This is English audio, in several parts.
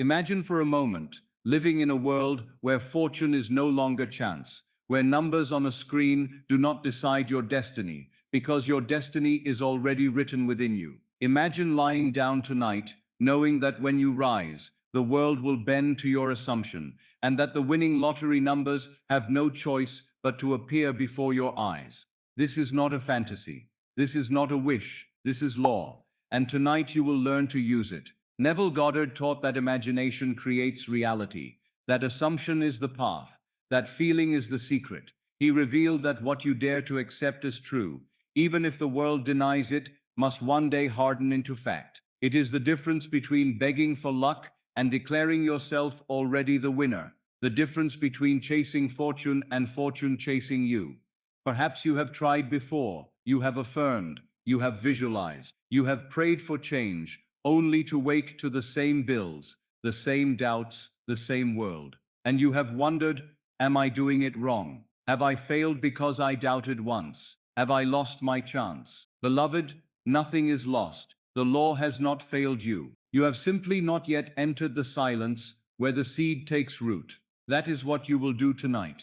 Imagine for a moment living in a world where fortune is no longer chance, where numbers on a screen do not decide your destiny, because your destiny is already written within you. Imagine lying down tonight, knowing that when you rise, the world will bend to your assumption, and that the winning lottery numbers have no choice but to appear before your eyes. This is not a fantasy. This is not a wish. This is law. And tonight you will learn to use it. Neville Goddard taught that imagination creates reality, that assumption is the path, that feeling is the secret. He revealed that what you dare to accept as true, even if the world denies it, must one day harden into fact. It is the difference between begging for luck and declaring yourself already the winner, the difference between chasing fortune and fortune chasing you. Perhaps you have tried before, you have affirmed, you have visualized, you have prayed for change, only to wake to the same bills, the same doubts, the same world. And you have wondered, am I doing it wrong? Have I failed because I doubted once? Have I lost my chance? Beloved, nothing is lost. The law has not failed you. You have simply not yet entered the silence where the seed takes root. That is what you will do tonight.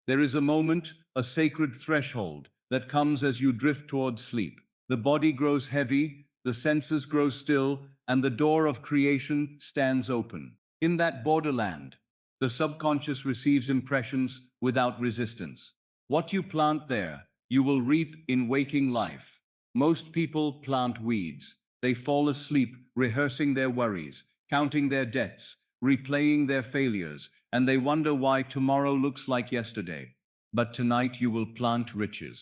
There is a moment, a sacred threshold, that comes as you drift towards sleep. The body grows heavy, the senses grow still, and the door of creation stands open. In that borderland, the subconscious receives impressions without resistance. What you plant there, you will reap in waking life. Most people plant weeds. They fall asleep rehearsing their worries, counting their debts, replaying their failures, and they wonder why tomorrow looks like yesterday. But tonight you will plant riches.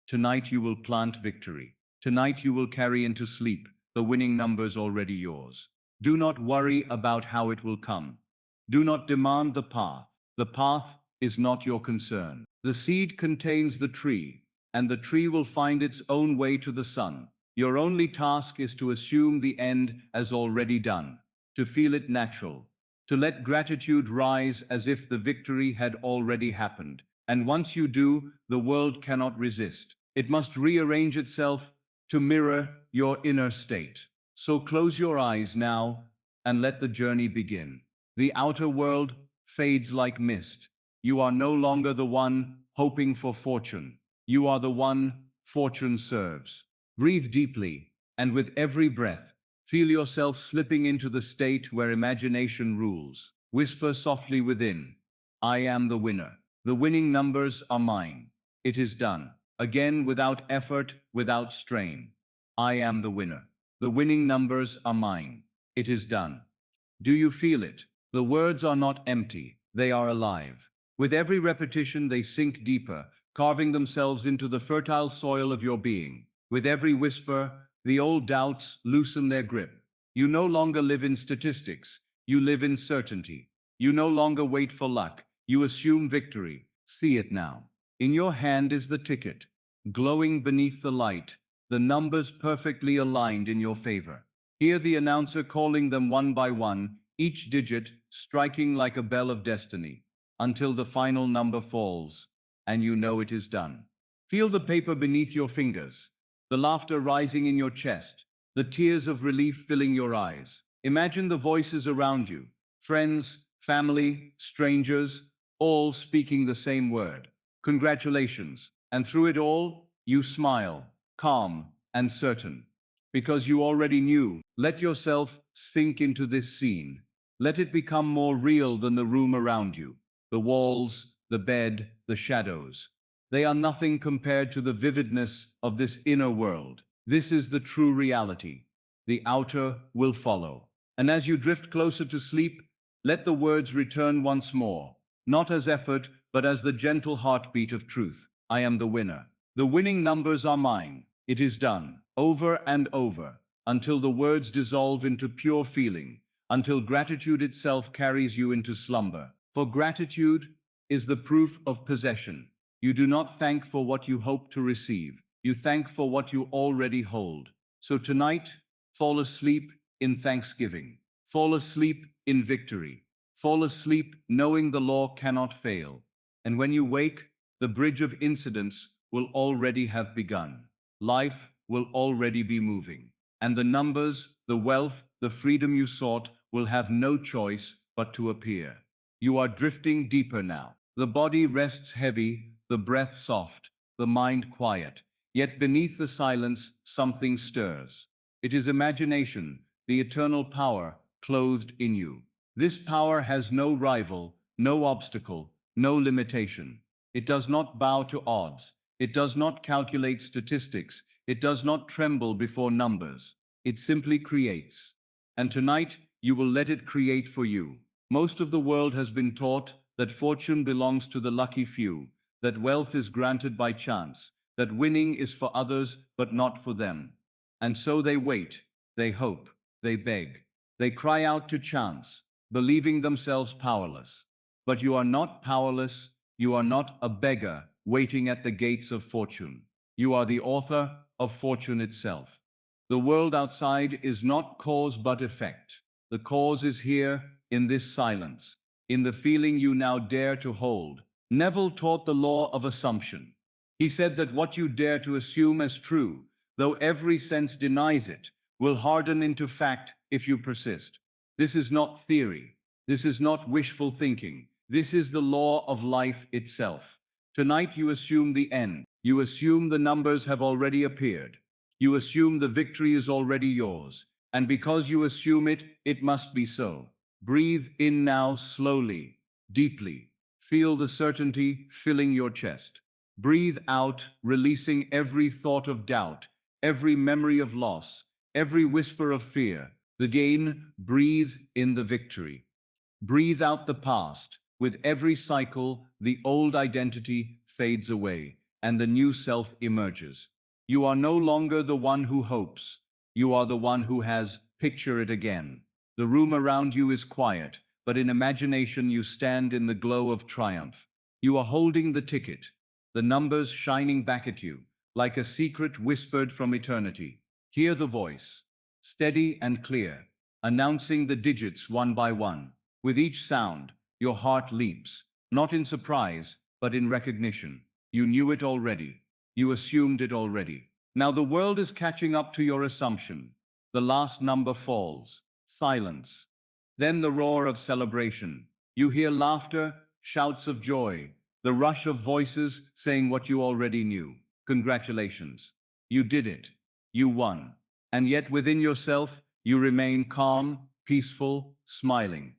Tonight you will plant victory. Tonight you will carry into sleep the winning numbers already yours. Do not worry about how it will come. Do not demand the path. The path is not your concern. The seed contains the tree, and the tree will find its own way to the sun. Your only task is to assume the end as already done, to feel it natural, to let gratitude rise as if the victory had already happened. And once you do, the world cannot resist. It must rearrange itself to mirror your inner state. So close your eyes now and let the journey begin. The outer world fades like mist. You are no longer the one hoping for fortune. You are the one fortune serves. Breathe deeply, and with every breath, feel yourself slipping into the state where imagination rules. Whisper softly within, I am the winner. The winning numbers are mine. It is done. Again, without effort, without strain. I am the winner. The winning numbers are mine. It is done. Do you feel it? The words are not empty, they are alive. With every repetition, they sink deeper, carving themselves into the fertile soil of your being. With every whisper, the old doubts loosen their grip. You no longer live in statistics, you live in certainty. You no longer wait for luck, you assume victory. See it now. In your hand is the ticket, glowing beneath the light, the numbers perfectly aligned in your favor. Hear the announcer calling them one by one, each digit striking like a bell of destiny, until the final number falls, and you know it is done. Feel the paper beneath your fingers, the laughter rising in your chest, the tears of relief filling your eyes. Imagine the voices around you, friends, family, strangers, all speaking the same word. Congratulations. And through it all, you smile, calm and certain, because you already knew. Let yourself sink into this scene. Let it become more real than the room around you. The walls, the bed, the shadows. They are nothing compared to the vividness of this inner world. This is the true reality. The outer will follow. And as you drift closer to sleep, let the words return once more, not as effort, but as the gentle heartbeat of truth. I am the winner. The winning numbers are mine. It is done, over and over, until the words dissolve into pure feeling, until gratitude itself carries you into slumber. For gratitude is the proof of possession. You do not thank for what you hope to receive. You thank for what you already hold. So tonight, fall asleep in thanksgiving. Fall asleep in victory. Fall asleep knowing the law cannot fail. And when you wake, the bridge of incidents will already have begun. Life will already be moving. And the numbers, the wealth, the freedom you sought will have no choice but to appear. You are drifting deeper now. The body rests heavy, the breath soft, the mind quiet. Yet beneath the silence, something stirs. It is imagination, the eternal power clothed in you. This power has no rival, no obstacle, no limitation. It does not bow to odds. It does not calculate statistics. It does not tremble before numbers. It simply creates. And tonight, you will let it create for you. Most of the world has been taught that fortune belongs to the lucky few, that wealth is granted by chance, that winning is for others but not for them. And so they wait, they hope, they beg, they cry out to chance, believing themselves powerless. But you are not powerless, you are not a beggar waiting at the gates of fortune. You are the author of fortune itself. The world outside is not cause but effect. The cause is here, in this silence, in the feeling you now dare to hold. Neville taught the law of assumption. He said that what you dare to assume as true, though every sense denies it, will harden into fact if you persist. This is not theory. This is not wishful thinking. This is the law of life itself. Tonight you assume the end. You assume the numbers have already appeared. You assume the victory is already yours. And because you assume it, it must be so. Breathe in now slowly, deeply. Feel the certainty filling your chest. Breathe out, releasing every thought of doubt, every memory of loss, every whisper of fear. Again, breathe in the victory. Breathe out the past. With every cycle, the old identity fades away, and the new self emerges. You are no longer the one who hopes. You are the one who has. Picture it again. The room around you is quiet, but in imagination you stand in the glow of triumph. You are holding the ticket, the numbers shining back at you, like a secret whispered from eternity. Hear the voice, steady and clear, announcing the digits one by one. With each sound, your heart leaps, not in surprise, but in recognition. You knew it already. You assumed it already. Now the world is catching up to your assumption. The last number falls. Silence. Then the roar of celebration. You hear laughter, shouts of joy, the rush of voices saying what you already knew. Congratulations. You did it. You won. And yet within yourself, you remain calm, peaceful, smiling.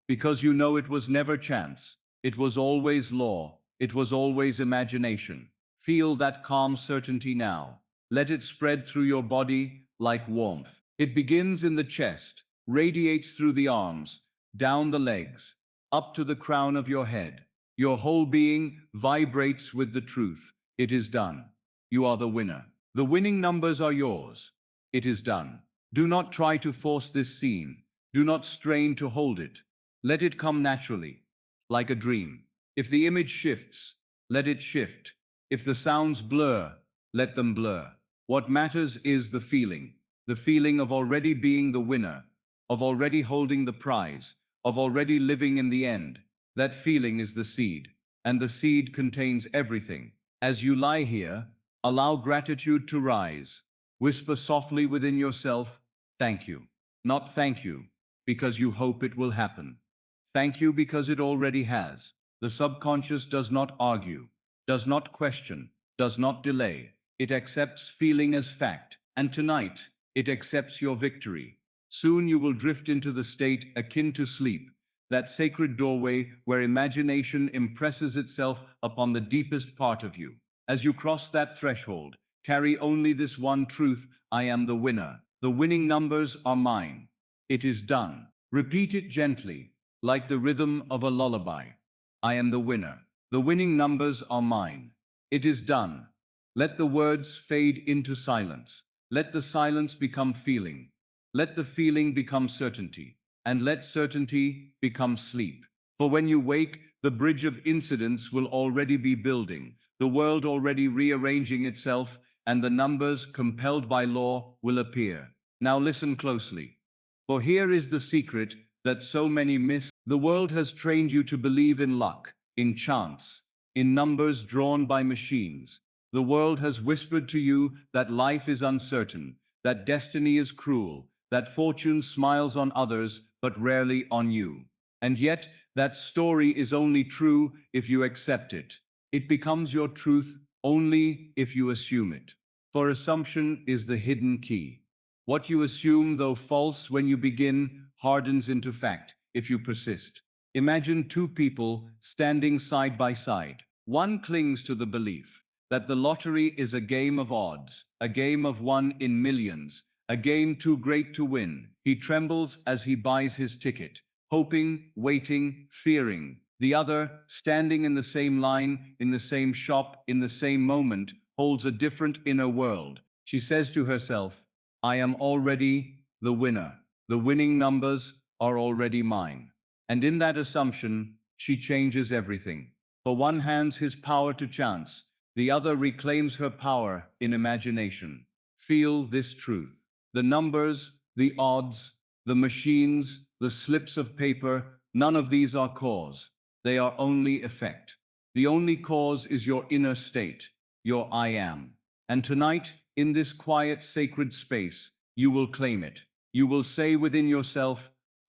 Because you know it was never chance. It was always law. It was always imagination. Feel that calm certainty now. Let it spread through your body like warmth. It begins in the chest, radiates through the arms, down the legs, up to the crown of your head. Your whole being vibrates with the truth. It is done. You are the winner. The winning numbers are yours. It is done. Do not try to force this scene. Do not strain to hold it. Let it come naturally, like a dream. If the image shifts, let it shift. If the sounds blur, let them blur. What matters is the feeling of already being the winner, of already holding the prize, of already living in the end. That feeling is the seed, and the seed contains everything. As you lie here, allow gratitude to rise. Whisper softly within yourself, thank you. Not thank you, because you hope it will happen. Thank you because it already has. The subconscious does not argue, does not question, does not delay. It accepts feeling as fact, and tonight, it accepts your victory. Soon you will drift into the state akin to sleep, that sacred doorway where imagination impresses itself upon the deepest part of you. As you cross that threshold, carry only this one truth: I am the winner. The winning numbers are mine. It is done. Repeat it gently, like the rhythm of a lullaby. I am the winner. The winning numbers are mine. It is done. Let the words fade into silence. Let the silence become feeling. Let the feeling become certainty. And let certainty become sleep. For when you wake, the bridge of incidents will already be building, the world already rearranging itself, and the numbers, compelled by law, will appear. Now listen closely. For here is the secret that so many miss. The world has trained you to believe in luck, in chance, in numbers drawn by machines. The world has whispered to you that life is uncertain, that destiny is cruel, that fortune smiles on others but rarely on you. And yet, that story is only true if you accept it. It becomes your truth only if you assume it. For assumption is the hidden key. What you assume, though false when you begin, hardens into fact if you persist. Imagine two people standing side by side. One clings to the belief that the lottery is a game of odds, a game of one in millions, a game too great to win. He trembles as he buys his ticket, hoping, waiting, fearing. The other, standing in the same line, in the same shop, in the same moment, holds a different inner world. She says to herself, I am already the winner. The winning numbers are already mine. And in that assumption, she changes everything. For one hands his power to chance, the other reclaims her power in imagination. Feel this truth. The numbers, the odds, the machines, the slips of paper, none of these are cause. They are only effect. The only cause is your inner state, your I am. And tonight, in this quiet, sacred space, you will claim it. You will say within yourself,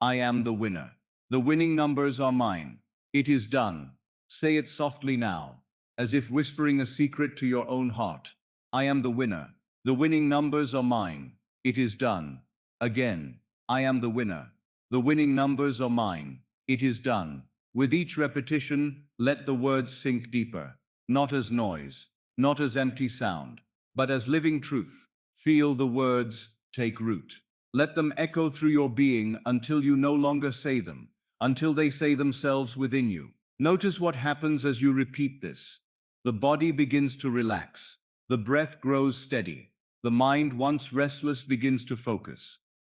I am the winner. The winning numbers are mine. It is done. Say it softly now, as if whispering a secret to your own heart. I am the winner. The winning numbers are mine. It is done. Again, I am the winner. The winning numbers are mine. It is done. With each repetition, let the words sink deeper, not as noise, not as empty sound, but as living truth. Feel the words take root. Let them echo through your being until you no longer say them, until they say themselves within you. Notice what happens as you repeat this. The body begins to relax. The breath grows steady. The mind, once restless, begins to focus.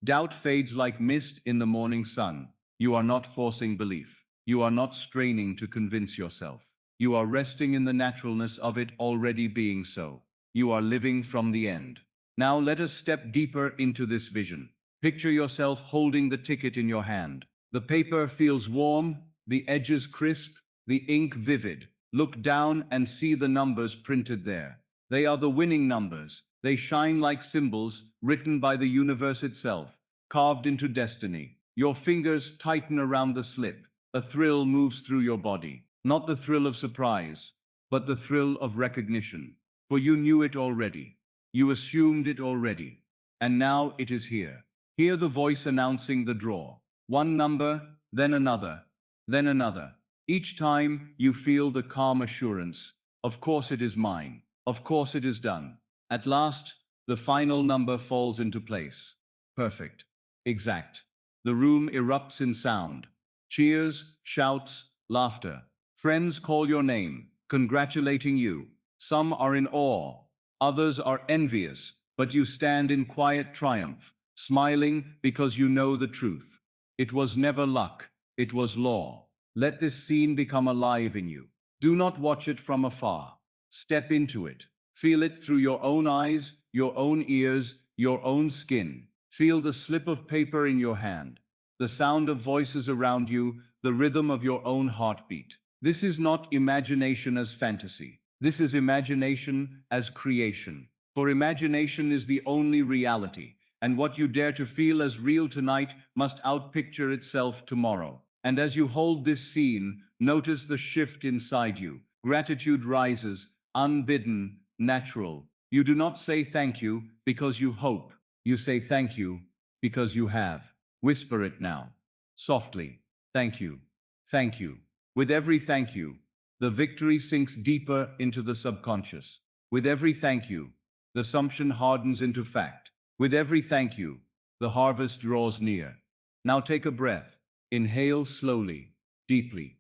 Doubt fades like mist in the morning sun. You are not forcing belief. You are not straining to convince yourself. You are resting in the naturalness of it already being so. You are living from the end. Now let us step deeper into this vision. Picture yourself holding the ticket in your hand. The paper feels warm, the edges crisp, the ink vivid. Look down and see the numbers printed there. They are the winning numbers. They shine like symbols written by the universe itself, carved into destiny. Your fingers tighten around the slip. A thrill moves through your body. Not the thrill of surprise, but the thrill of recognition. For you knew it already. You assumed it already. And now it is here. Hear the voice announcing the draw. One number, then another, then another. Each time you feel the calm assurance, of course it is mine. Of course it is done. At last, the final number falls into place. Perfect. Exact. The room erupts in sound. Cheers, shouts, laughter. Friends call your name, congratulating you. Some are in awe, others are envious, but you stand in quiet triumph, smiling because you know the truth. It was never luck, it was law. Let this scene become alive in you. Do not watch it from afar. Step into it. Feel it through your own eyes, your own ears, your own skin. Feel the slip of paper in your hand, the sound of voices around you, the rhythm of your own heartbeat. This is not imagination as fantasy. This is imagination as creation. For imagination is the only reality, and what you dare to feel as real tonight must outpicture itself tomorrow. And as you hold this scene, notice the shift inside you. Gratitude rises, unbidden, natural. You do not say thank you because you hope. You say thank you because you have. Whisper it now, softly. Thank you. Thank you. With every thank you, the victory sinks deeper into the subconscious. With every thank you, the assumption hardens into fact. With every thank you, the harvest draws near. Now take a breath. Inhale slowly, deeply.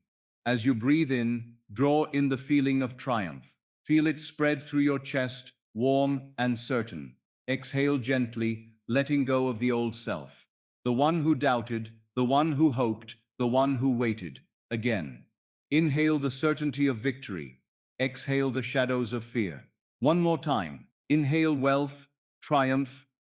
As you breathe in, draw in the feeling of triumph. Feel it spread through your chest, warm and certain. Exhale gently, letting go of the old self. The one who doubted, the one who hoped, the one who waited. Again. Inhale the certainty of victory. Exhale the shadows of fear. One more time. Inhale wealth, triumph,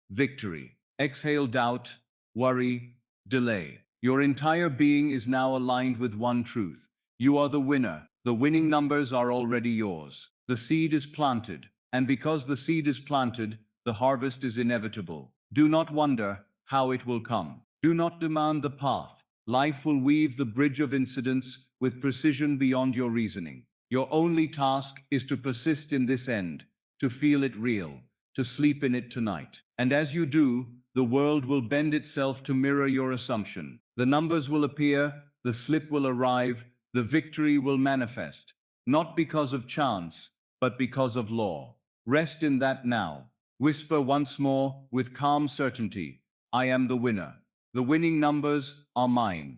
victory. Exhale doubt, worry, delay. Your entire being is now aligned with one truth. You are the winner. The winning numbers are already yours. The seed is planted, and because the seed is planted, the harvest is inevitable. Do not wonder how it will come. Do not demand the path. Life will weave the bridge of incidents with precision beyond your reasoning. Your only task is to persist in this end, to feel it real, to sleep in it tonight. And as you do, the world will bend itself to mirror your assumption. The numbers will appear, the slip will arrive, the victory will manifest, not because of chance, but because of law. Rest in that now. Whisper once more with calm certainty, I am the winner. The winning numbers are mine.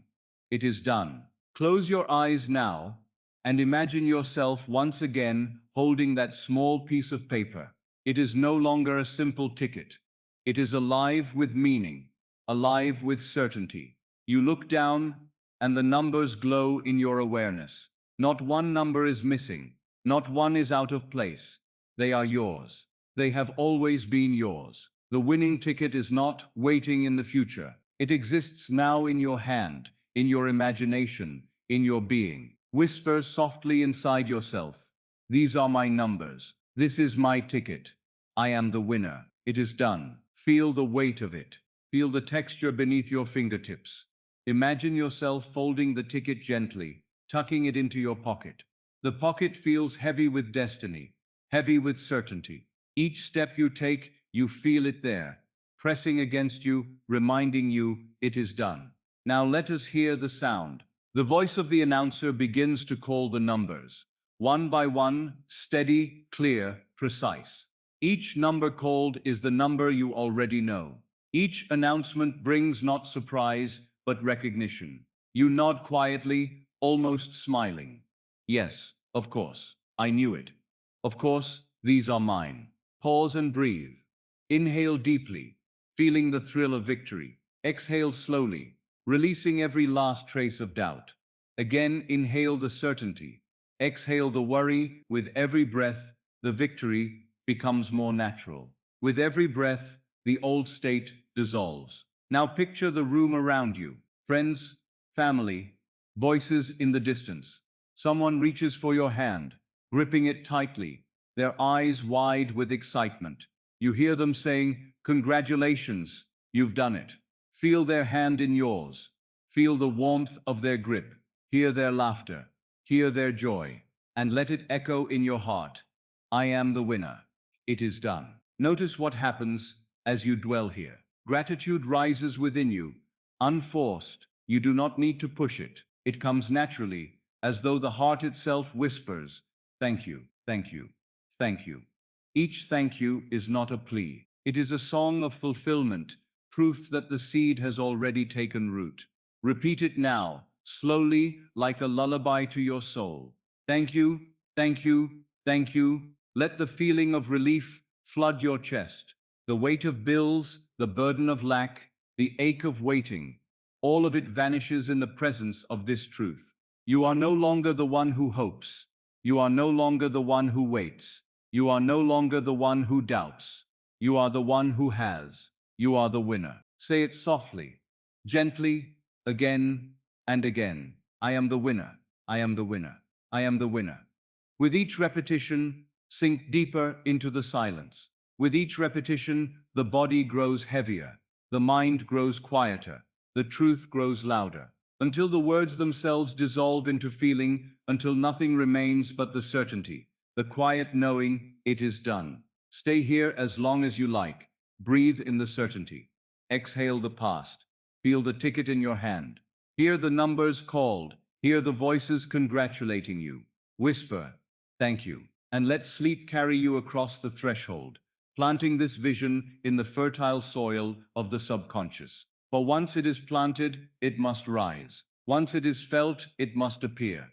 It is done. Close your eyes now and imagine yourself once again holding that small piece of paper. It is no longer a simple ticket. It is alive with meaning, alive with certainty. You look down and the numbers glow in your awareness. Not one number is missing. Not one is out of place. They are yours. They have always been yours. The winning ticket is not waiting in the future. It exists now in your hand, in your imagination, in your being. Whisper softly inside yourself. These are my numbers. This is my ticket. I am the winner. It is done. Feel the weight of it. Feel the texture beneath your fingertips. Imagine yourself folding the ticket gently, tucking it into your pocket. The pocket feels heavy with destiny, heavy with certainty. Each step you take, you feel it there, pressing against you, reminding you it is done. Now let us hear the sound. The voice of the announcer begins to call the numbers. One by one, steady, clear, precise. Each number called is the number you already know. Each announcement brings not surprise, but recognition. You nod quietly, almost smiling. Yes, of course, I knew it. Of course, these are mine. Pause and breathe. Inhale deeply, feeling the thrill of victory. Exhale slowly, releasing every last trace of doubt. Again, inhale the certainty. Exhale the worry. With every breath, the victory becomes more natural. With every breath, the old state dissolves. Now picture the room around you. Friends, family, voices in the distance. Someone reaches for your hand, gripping it tightly, their eyes wide with excitement. You hear them saying, congratulations, you've done it. Feel their hand in yours. Feel the warmth of their grip. Hear their laughter. Hear their joy. And let it echo in your heart. I am the winner. It is done. Notice what happens as you dwell here. Gratitude rises within you, unforced. You do not need to push it. It comes naturally, as though the heart itself whispers, thank you, thank you, thank you. Each thank you is not a plea. It is a song of fulfillment, proof that the seed has already taken root. Repeat it now, slowly, like a lullaby to your soul. Thank you, thank you, thank you. Let the feeling of relief flood your chest. The weight of bills, the burden of lack, the ache of waiting, all of it vanishes in the presence of this truth. You are no longer the one who hopes. You are no longer the one who waits. You are no longer the one who doubts. You are the one who has. You are the winner. Say it softly, gently, again and again. I am the winner. I am the winner. I am the winner. With each repetition, sink deeper into the silence. With each repetition, the body grows heavier, the mind grows quieter, the truth grows louder, until the words themselves dissolve into feeling, until nothing remains but the certainty, the quiet knowing it is done. Stay here as long as you like. Breathe in the certainty. Exhale the past. Feel the ticket in your hand. Hear the numbers called. Hear the voices congratulating you. Whisper, thank you. And let sleep carry you across the threshold, planting this vision in the fertile soil of the subconscious. For once it is planted, it must rise. Once it is felt, it must appear.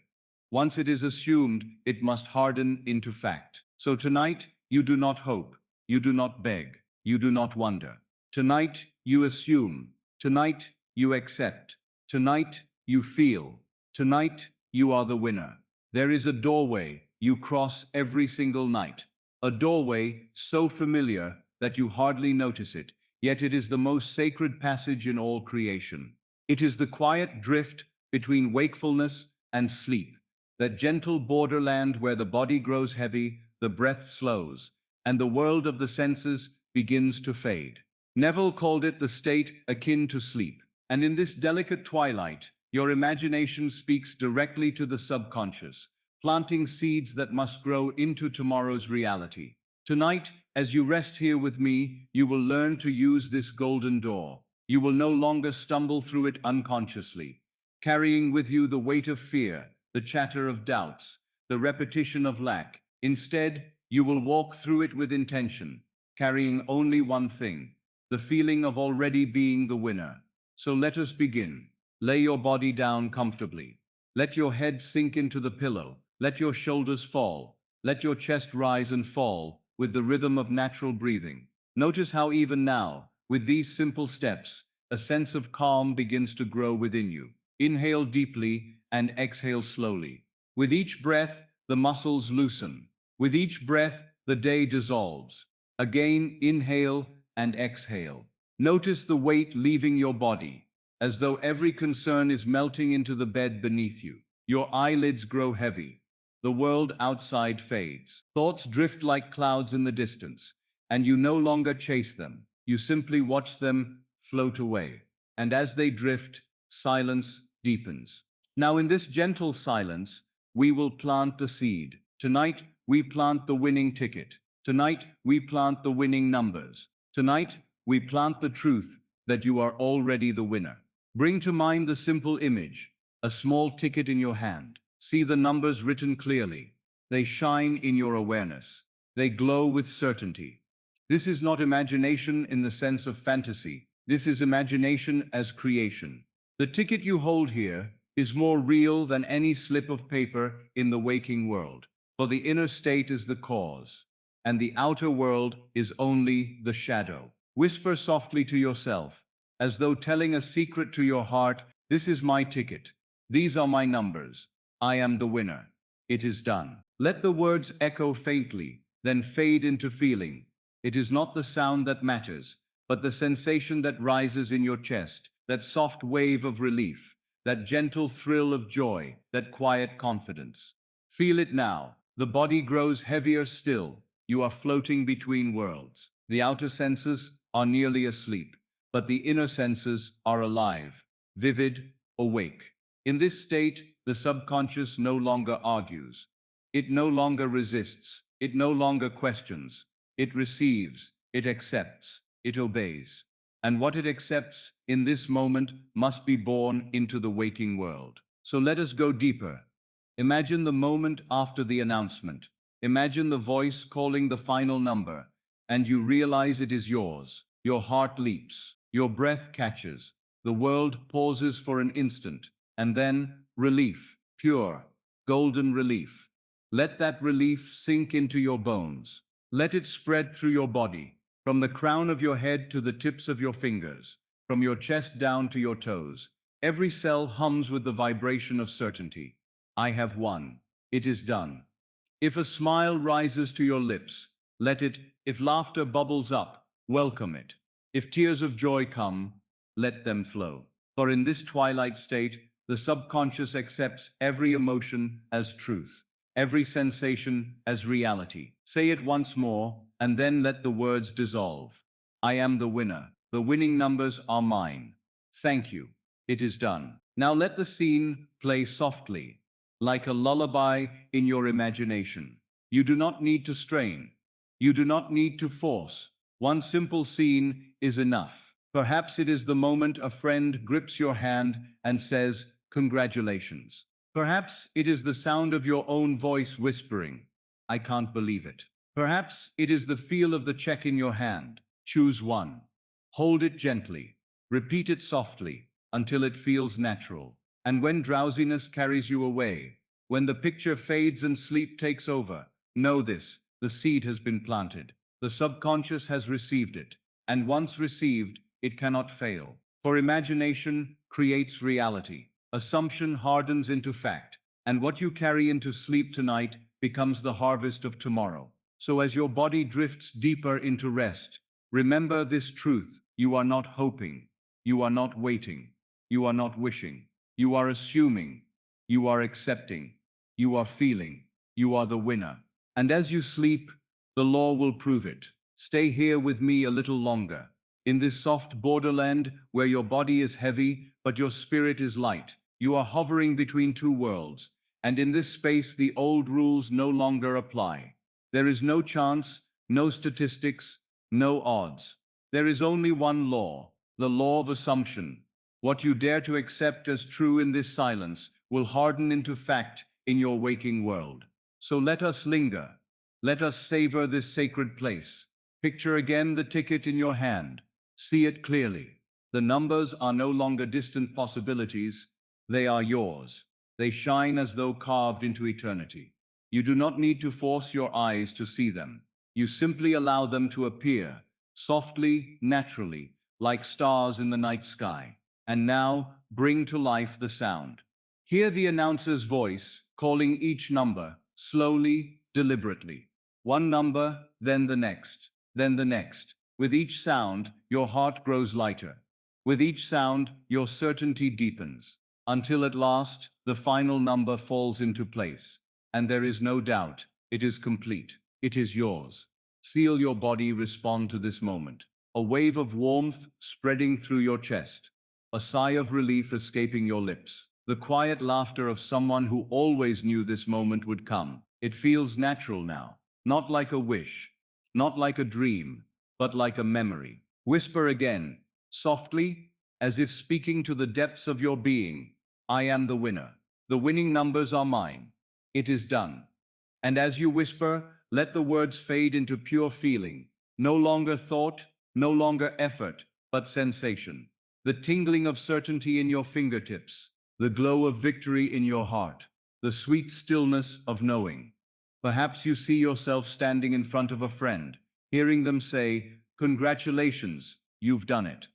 Once it is assumed, it must harden into fact. So tonight, you do not hope, you do not beg, you do not wonder. Tonight, you assume. Tonight, you accept. Tonight, you feel. Tonight, you are the winner. There is a doorway you cross every single night. A doorway so familiar that you hardly notice it, yet it is the most sacred passage in all creation. It is the quiet drift between wakefulness and sleep, that gentle borderland where the body grows heavy, the breath slows, and the world of the senses begins to fade. Neville called it the state akin to sleep. And in this delicate twilight, your imagination speaks directly to the subconscious, planting seeds that must grow into tomorrow's reality. Tonight, as you rest here with me, you will learn to use this golden door. You will no longer stumble through it unconsciously, carrying with you the weight of fear, the chatter of doubts, the repetition of lack. Instead, you will walk through it with intention, carrying only one thing, the feeling of already being the winner. So let us begin. Lay your body down comfortably. Let your head sink into the pillow. Let your shoulders fall. Let your chest rise and fall with the rhythm of natural breathing. Notice how even now, with these simple steps, a sense of calm begins to grow within you. Inhale deeply and exhale slowly. With each breath, the muscles loosen. With each breath, the day dissolves. Again, inhale and exhale. Notice the weight leaving your body, as though every concern is melting into the bed beneath you. Your eyelids grow heavy. The world outside fades. Thoughts drift like clouds in the distance, and you no longer chase them. You simply watch them float away. And as they drift, silence deepens. Now, in this gentle silence, we will plant the seed. Tonight, we plant the winning ticket. Tonight, we plant the winning numbers. Tonight, we plant the truth that you are already the winner. Bring to mind the simple image, a small ticket in your hand. See the numbers written clearly. They shine in your awareness. They glow with certainty. This is not imagination in the sense of fantasy. This is imagination as creation. The ticket you hold here is more real than any slip of paper in the waking world. For the inner state is the cause, and the outer world is only the shadow. Whisper softly to yourself, as though telling a secret to your heart, this is my ticket. These are my numbers. I am the winner. It is done. Let the words echo faintly, then fade into feeling. It is not the sound that matters, but the sensation that rises in your chest, that soft wave of relief, that gentle thrill of joy, that quiet confidence. Feel it now. The body grows heavier still. You are floating between worlds. The outer senses are nearly asleep, but the inner senses are alive, vivid, awake. In this state, the subconscious no longer argues. It no longer resists. It no longer questions. It receives. It accepts. It obeys. And what it accepts in this moment must be born into the waking world. So let us go deeper. Imagine the moment after the announcement. Imagine the voice calling the final number, and you realize it is yours. Your heart leaps, your breath catches, the world pauses for an instant, and then relief, pure, golden relief. Let that relief sink into your bones. Let it spread through your body, from the crown of your head to the tips of your fingers, from your chest down to your toes. Every cell hums with the vibration of certainty. I have won. It is done. If a smile rises to your lips, let it. If laughter bubbles up, welcome it. If tears of joy come, let them flow. For in this twilight state, the subconscious accepts every emotion as truth, every sensation as reality. Say it once more, and then let the words dissolve. I am the winner. The winning numbers are mine. Thank you. It is done. Now let the scene play softly, like a lullaby in your imagination. You do not need to strain. You do not need to force. One simple scene is enough. Perhaps it is the moment a friend grips your hand and says, congratulations. Perhaps it is the sound of your own voice whispering, I can't believe it. Perhaps it is the feel of the check in your hand. Choose one. Hold it gently. Repeat it softly until it feels natural. And when drowsiness carries you away, when the picture fades and sleep takes over, know this, the seed has been planted. The subconscious has received it, and once received, it cannot fail. For imagination creates reality. Assumption hardens into fact, and what you carry into sleep tonight becomes the harvest of tomorrow. So as your body drifts deeper into rest, remember this truth. You are not hoping. You are not waiting. You are not wishing. You are assuming. You are accepting. You are feeling. You are the winner. And as you sleep, the law will prove it. Stay here with me a little longer. In this soft borderland where your body is heavy but your spirit is light, you are hovering between two worlds, and in this space the old rules no longer apply. There is no chance, no statistics, no odds. There is only one law, the law of assumption. What you dare to accept as true in this silence will harden into fact in your waking world. So let us linger. Let us savor this sacred place. Picture again the ticket in your hand. See it clearly. The numbers are no longer distant possibilities. They are yours. They shine as though carved into eternity. You do not need to force your eyes to see them. You simply allow them to appear, softly, naturally, like stars in the night sky. And now, bring to life the sound. Hear the announcer's voice, calling each number, slowly, deliberately. One number, then the next, then the next. With each sound, your heart grows lighter. With each sound, your certainty deepens, until at last, the final number falls into place. And there is no doubt, it is complete. It is yours. Feel your body respond to this moment. A wave of warmth spreading through your chest. A sigh of relief escaping your lips. The quiet laughter of someone who always knew this moment would come. It feels natural now. Not like a wish, not like a dream, but like a memory. Whisper again, softly, as if speaking to the depths of your being. I am the winner. The winning numbers are mine. It is done. And as you whisper, let the words fade into pure feeling. No longer thought, no longer effort, but sensation. The tingling of certainty in your fingertips, the glow of victory in your heart, the sweet stillness of knowing. Perhaps you see yourself standing in front of a friend, hearing them say, "Congratulations, you've done it."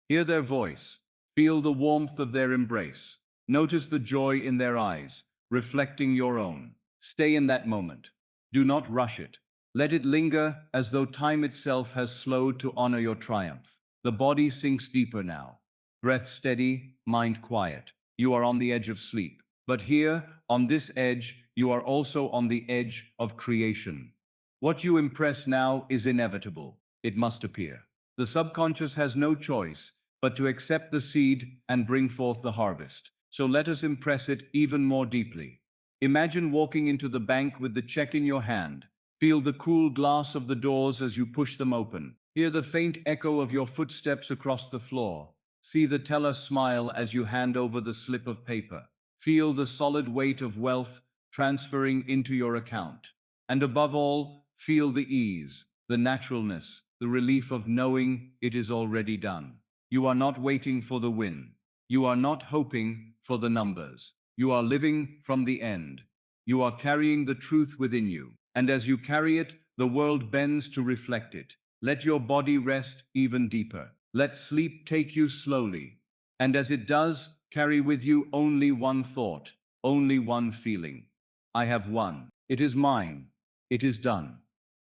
Hear their voice, feel the warmth of their embrace, notice the joy in their eyes, reflecting your own. Stay in that moment. Do not rush it. Let it linger as though time itself has slowed to honor your triumph. The body sinks deeper now. Breath steady, mind quiet. You are on the edge of sleep. But here, on this edge, you are also on the edge of creation. What you impress now is inevitable. It must appear. The subconscious has no choice but to accept the seed and bring forth the harvest. So let us impress it even more deeply. Imagine walking into the bank with the check in your hand. Feel the cool glass of the doors as you push them open. Hear the faint echo of your footsteps across the floor. See the teller smile as you hand over the slip of paper. Feel the solid weight of wealth transferring into your account. And above all, feel the ease, the naturalness, the relief of knowing it is already done. You are not waiting for the win. You are not hoping for the numbers. You are living from the end. You are carrying the truth within you. And as you carry it, the world bends to reflect it. Let your body rest even deeper. Let sleep take you slowly. And as it does, carry with you only one thought, only one feeling. I have won. It is mine. It is done.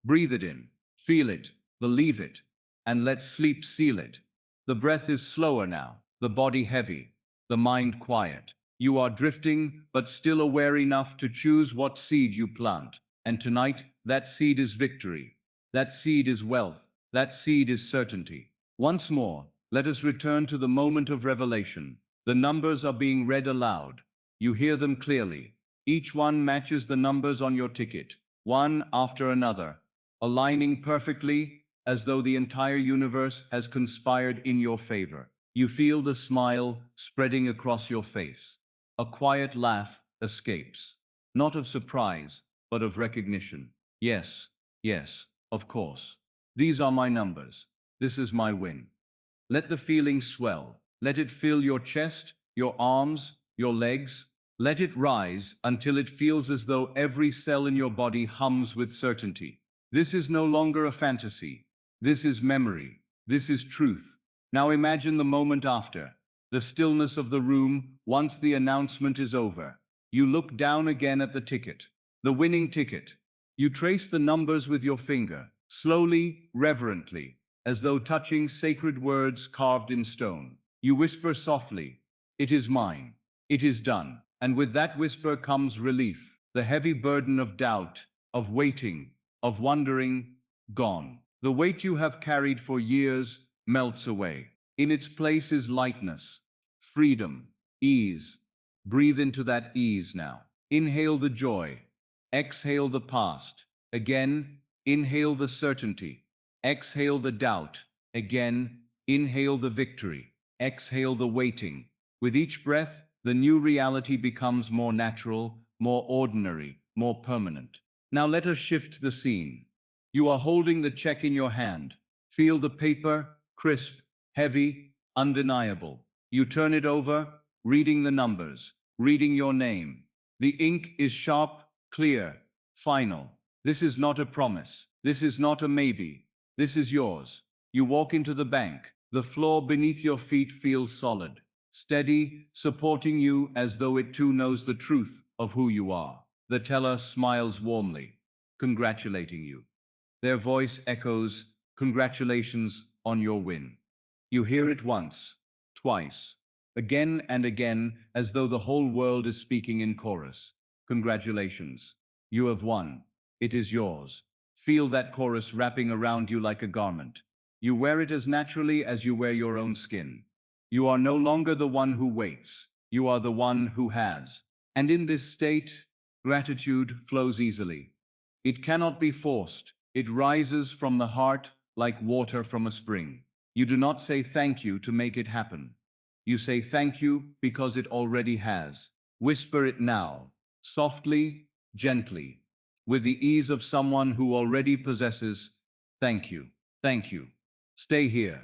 Breathe it in. Feel it. Believe it. And let sleep seal it. The breath is slower now. The body heavy. The mind quiet. You are drifting, but still aware enough to choose what seed you plant. And tonight, that seed is victory. That seed is wealth. That seed is certainty. Once more, let us return to the moment of revelation. The numbers are being read aloud. You hear them clearly. Each one matches the numbers on your ticket, one after another, aligning perfectly as though the entire universe has conspired in your favor. You feel the smile spreading across your face. A quiet laugh escapes, not of surprise, but of recognition. Yes, yes, of course. These are my numbers. This is my win. Let the feeling swell. Let it fill your chest, your arms, your legs. Let it rise until it feels as though every cell in your body hums with certainty. This is no longer a fantasy. This is memory. This is truth. Now imagine the moment after, the stillness of the room once the announcement is over. You look down again at the ticket, the winning ticket. You trace the numbers with your finger, slowly, reverently, as though touching sacred words carved in stone. You whisper softly, "It is mine. It is done." And with that whisper comes relief, the heavy burden of doubt, of waiting, of wondering, gone. The weight you have carried for years melts away. In its place is lightness, freedom, ease. Breathe into that ease now. Inhale the joy. Exhale the past. Again, inhale the certainty. Exhale the doubt. Again, inhale the victory. Exhale the waiting. With each breath, the new reality becomes more natural, more ordinary, more permanent. Now let us shift the scene. You are holding the check in your hand. Feel the paper, crisp, heavy, undeniable. You turn it over, reading the numbers, reading your name. The ink is sharp, clear, final. This is not a promise. This is not a maybe. This is yours. You walk into the bank. The floor beneath your feet feels solid, steady, supporting you as though it too knows the truth of who you are. The teller smiles warmly, congratulating you. Their voice echoes, congratulations on your win. You hear it once, twice, again and again, as though the whole world is speaking in chorus. Congratulations. You have won. It is yours. Feel that chorus wrapping around you like a garment. You wear it as naturally as you wear your own skin. You are no longer the one who waits. You are the one who has. And in this state, gratitude flows easily. It cannot be forced. It rises from the heart like water from a spring. You do not say thank you to make it happen. You say thank you because it already has. Whisper it now, softly, gently, with the ease of someone who already possesses. Thank you. Thank you. Stay here.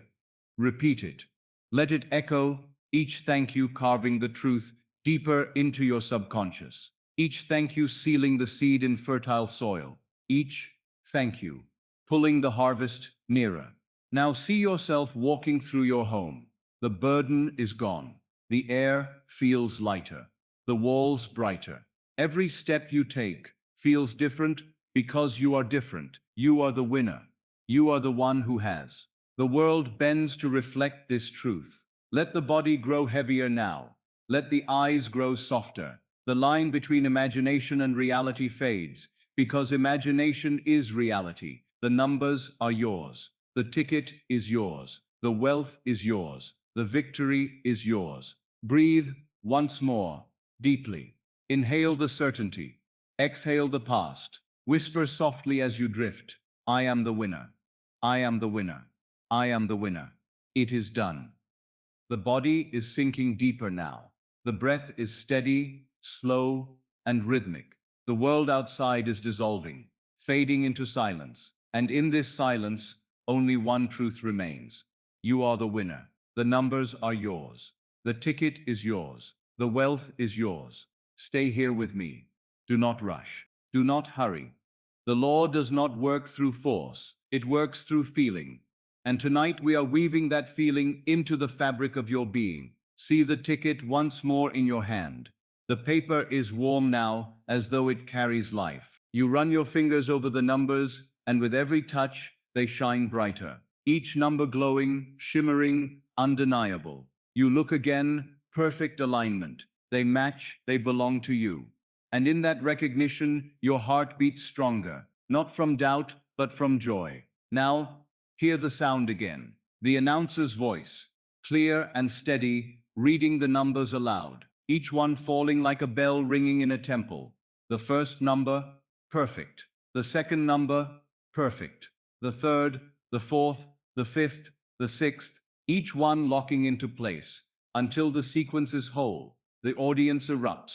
Repeat it. Let it echo, each thank you carving the truth deeper into your subconscious. Each thank you sealing the seed in fertile soil. Each thank you pulling the harvest nearer. Now see yourself walking through your home. The burden is gone. The air feels lighter. The walls brighter. Every step you take feels different because you are different. You are the winner. You are the one who has. The world bends to reflect this truth. Let the body grow heavier now. Let the eyes grow softer. The line between imagination and reality fades, because imagination is reality. The numbers are yours. The ticket is yours. The wealth is yours. The victory is yours. Breathe once more, deeply. Inhale the certainty. Exhale the past. Whisper softly as you drift. I am the winner. I am the winner. I am the winner. It is done. The body is sinking deeper now. The breath is steady, slow, and rhythmic. The world outside is dissolving, fading into silence. And in this silence, only one truth remains. You are the winner. The numbers are yours. The ticket is yours. The wealth is yours. Stay here with me. Do not rush. Do not hurry. The law does not work through force. It works through feeling. And tonight we are weaving that feeling into the fabric of your being. See the ticket once more in your hand. The paper is warm now, as though it carries life. You run your fingers over the numbers, and with every touch, they shine brighter. Each number glowing, shimmering, undeniable. You look again, perfect alignment. They match, they belong to you. And in that recognition, your heart beats stronger, not from doubt, but from joy. Now, hear the sound again. The announcer's voice, clear and steady, reading the numbers aloud, each one falling like a bell ringing in a temple. The first number, perfect. The second number, perfect. The third, the fourth, the fifth, the sixth, each one locking into place, until the sequence is whole. The audience erupts.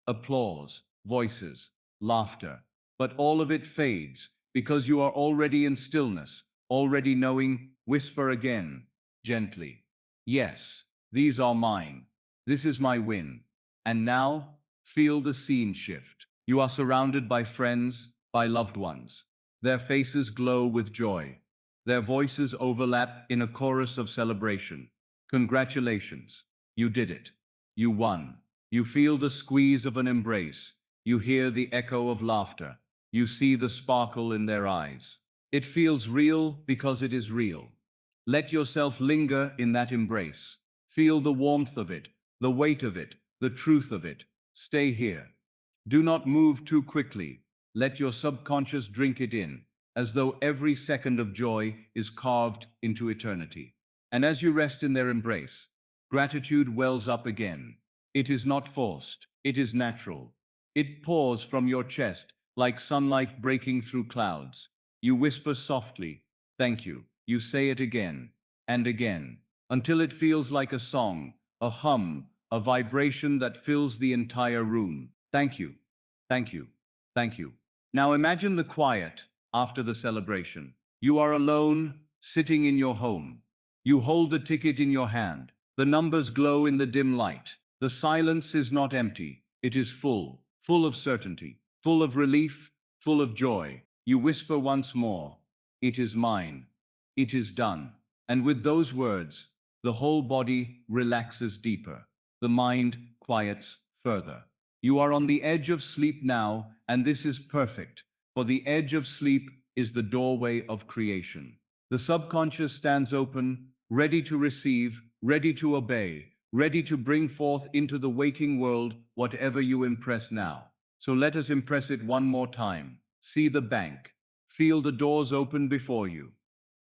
Applause, voices, laughter. But all of it fades, because you are already in stillness, already knowing. Whisper again, gently. Yes, these are mine. This is my win. And now, feel the scene shift. You are surrounded by friends, by loved ones. Their faces glow with joy. Their voices overlap in a chorus of celebration. Congratulations. You did it. You won. You feel the squeeze of an embrace. You hear the echo of laughter. You see the sparkle in their eyes. It feels real because it is real. Let yourself linger in that embrace. Feel the warmth of it, the weight of it, the truth of it. Stay here. Do not move too quickly. Let your subconscious drink it in, as though every second of joy is carved into eternity. And as you rest in their embrace, gratitude wells up again. It is not forced, it is natural. It pours from your chest like sunlight breaking through clouds. You whisper softly, thank you. You say it again and again until it feels like a song, a hum, a vibration that fills the entire room. Thank you, thank you, thank you. Now imagine the quiet after the celebration. You are alone, sitting in your home. You hold the ticket in your hand. The numbers glow in the dim light. The silence is not empty. It is full, full of certainty, full of relief, full of joy. You whisper once more, it is mine. It is done. And with those words, the whole body relaxes deeper. The mind quiets further. You are on the edge of sleep now, and this is perfect, for the edge of sleep is the doorway of creation. The subconscious stands open, ready to receive, ready to obey, ready to bring forth into the waking world whatever you impress now. So let us impress it one more time. See the bank. Feel the doors open before you.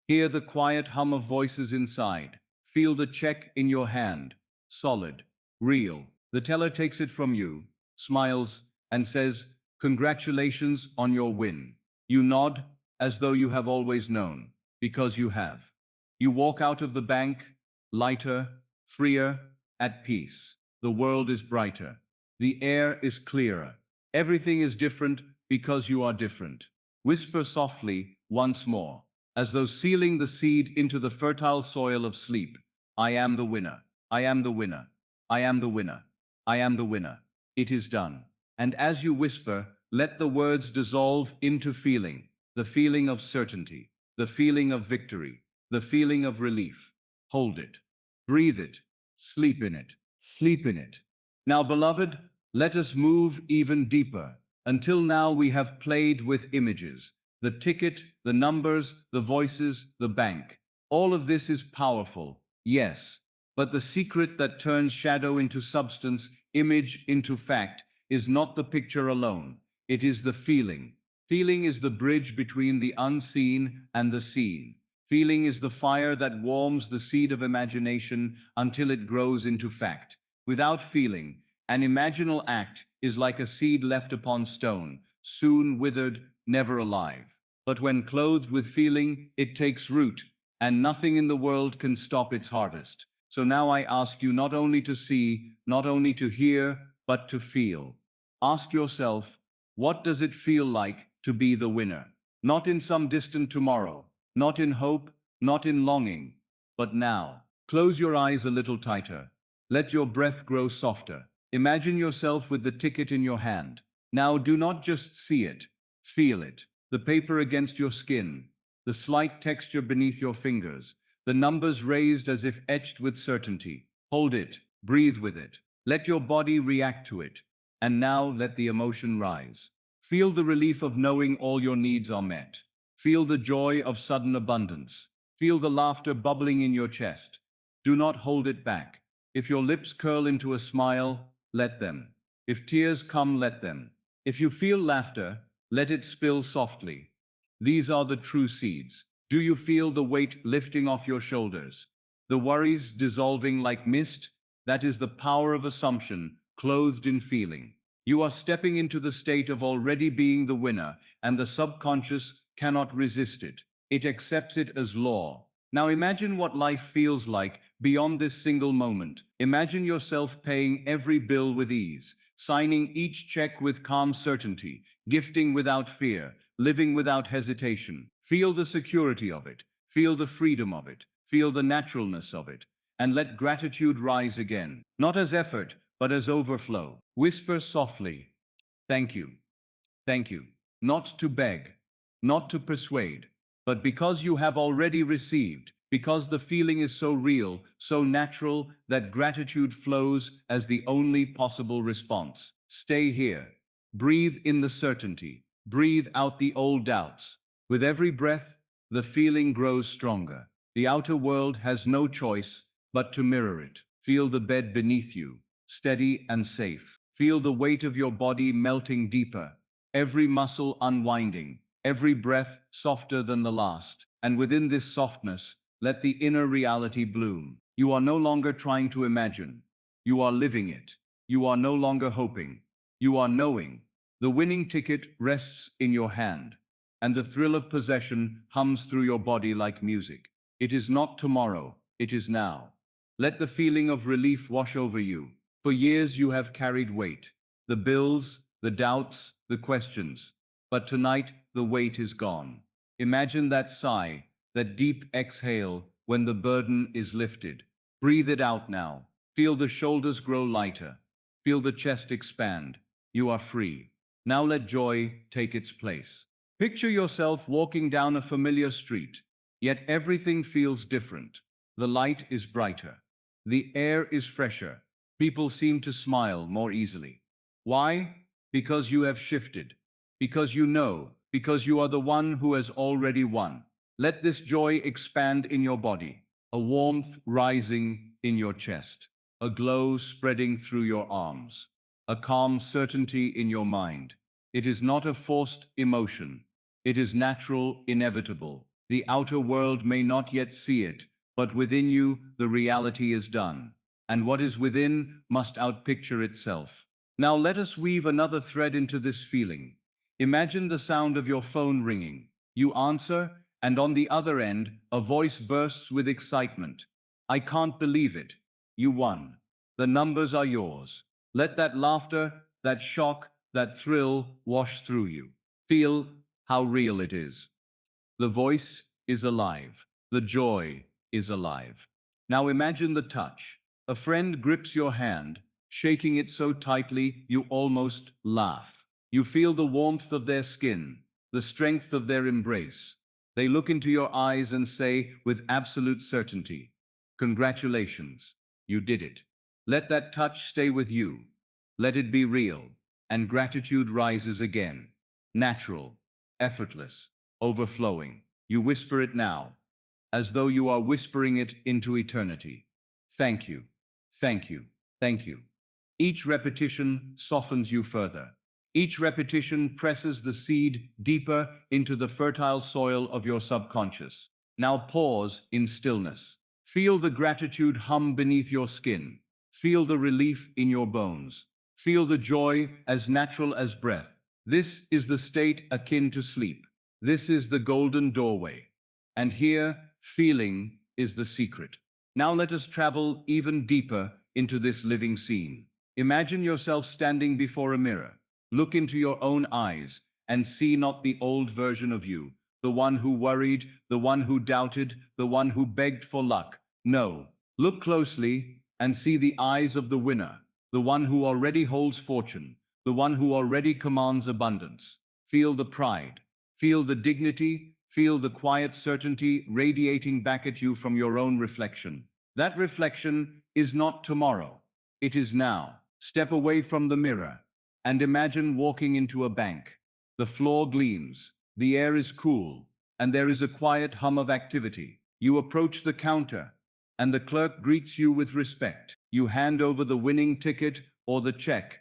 Hear the quiet hum of voices inside. Feel the check in your hand. Solid. Real. The teller takes it from you, smiles, and says, congratulations on your win. You nod, as though you have always known, because you have. You walk out of the bank, lighter, freer, at peace. The world is brighter. The air is clearer. Everything is different because you are different. Whisper softly once more, as though sealing the seed into the fertile soil of sleep. I am the winner. I am the winner. I am the winner. I am the winner. It is done. And as you whisper, let the words dissolve into feeling, the feeling of certainty, the feeling of victory, the feeling of relief. Hold it. Breathe it. Sleep in it. Sleep in it. Now, beloved, let us move even deeper. Until now, we have played with images, the ticket, the numbers, the voices, the bank. All of this is powerful, yes. But the secret that turns shadow into substance, image into fact, is not the picture alone. It is the feeling. Feeling is the bridge between the unseen and the seen. Feeling is the fire that warms the seed of imagination until it grows into fact. Without feeling, an imaginal act is like a seed left upon stone, soon withered, never alive. But when clothed with feeling, it takes root, and nothing in the world can stop its harvest. So now I ask you not only to see, not only to hear, but to feel. Ask yourself, what does it feel like to be the winner? Not in some distant tomorrow, not in hope, not in longing, but now. Close your eyes a little tighter. Let your breath grow softer. Imagine yourself with the ticket in your hand. Now do not just see it, feel it. The paper against your skin, the slight texture beneath your fingers, the numbers raised as if etched with certainty. Hold it, breathe with it. Let your body react to it. And now let the emotion rise. Feel the relief of knowing all your needs are met. Feel the joy of sudden abundance. Feel the laughter bubbling in your chest. Do not hold it back. If your lips curl into a smile, let them. If tears come, let them. If you feel laughter, let it spill softly. These are the true seeds. Do you feel the weight lifting off your shoulders? The worries dissolving like mist? That is the power of assumption, clothed in feeling. You are stepping into the state of already being the winner, and the subconscious cannot resist it. It accepts it as law. Now imagine what life feels like beyond this single moment. Imagine yourself paying every bill with ease, signing each check with calm certainty, gifting without fear, living without hesitation. Feel the security of it, feel the freedom of it, feel the naturalness of it, and let gratitude rise again, not as effort, but as overflow. Whisper softly, thank you. Thank you. Not to beg, not to persuade, but because you have already received, because the feeling is so real, so natural, that gratitude flows as the only possible response. Stay here. Breathe in the certainty. Breathe out the old doubts. With every breath, the feeling grows stronger. The outer world has no choice but to mirror it. Feel the bed beneath you, steady and safe. Feel the weight of your body melting deeper, every muscle unwinding, every breath softer than the last. And within this softness, Let the inner reality bloom. You are no longer trying to imagine. You are living it. You are no longer hoping. You are knowing. The winning ticket rests in your hand, and the thrill of possession hums through your body like music. It is not tomorrow, it is now. Let the feeling of relief wash over you. For years you have carried weight. The bills, the doubts, the questions. But tonight the weight is gone. Imagine that sigh, that deep exhale when the burden is lifted. Breathe it out now. Feel the shoulders grow lighter. Feel the chest expand. You are free. Now let joy take its place. Picture yourself walking down a familiar street, yet everything feels different. The light is brighter. The air is fresher. People seem to smile more easily. Why? Because you have shifted. Because you know. Because you are the one who has already won. Let this joy expand in your body, a warmth rising in your chest, a glow spreading through your arms, a calm certainty in your mind. It is not a forced emotion. It is natural, inevitable. The outer world may not yet see it, but within you the reality is done, and what is within must outpicture itself. Now let us weave another thread into this feeling. Imagine the sound of your phone ringing. You answer, and on the other end, a voice bursts with excitement. I can't believe it. You won. The numbers are yours. Let that laughter, that shock, that thrill wash through you. Feel how real it is. The voice is alive. The joy is alive. Now imagine the touch. A friend grips your hand, shaking it so tightly you almost laugh. You feel the warmth of their skin, the strength of their embrace. They look into your eyes and say with absolute certainty, congratulations, you did it. Let that touch stay with you. Let it be real. And gratitude rises again. Natural, effortless, overflowing. You whisper it now, as though you are whispering it into eternity. Thank you, thank you, thank you. Each repetition softens you further. Each repetition presses the seed deeper into the fertile soil of your subconscious. Now pause in stillness. Feel the gratitude hum beneath your skin. Feel the relief in your bones. Feel the joy as natural as breath. This is the state akin to sleep. This is the golden doorway. And here, feeling is the secret. Now let us travel even deeper into this living scene. Imagine yourself standing before a mirror. Look into your own eyes and see not the old version of you, the one who worried, the one who doubted, the one who begged for luck. No, look closely and see the eyes of the winner, the one who already holds fortune, the one who already commands abundance. Feel the pride, feel the dignity, feel the quiet certainty radiating back at you from your own reflection. That reflection is not tomorrow, it is now. Step away from the mirror and imagine walking into a bank. The floor gleams, the air is cool, and there is a quiet hum of activity. You approach the counter, and the clerk greets you with respect. You hand over the winning ticket or the check,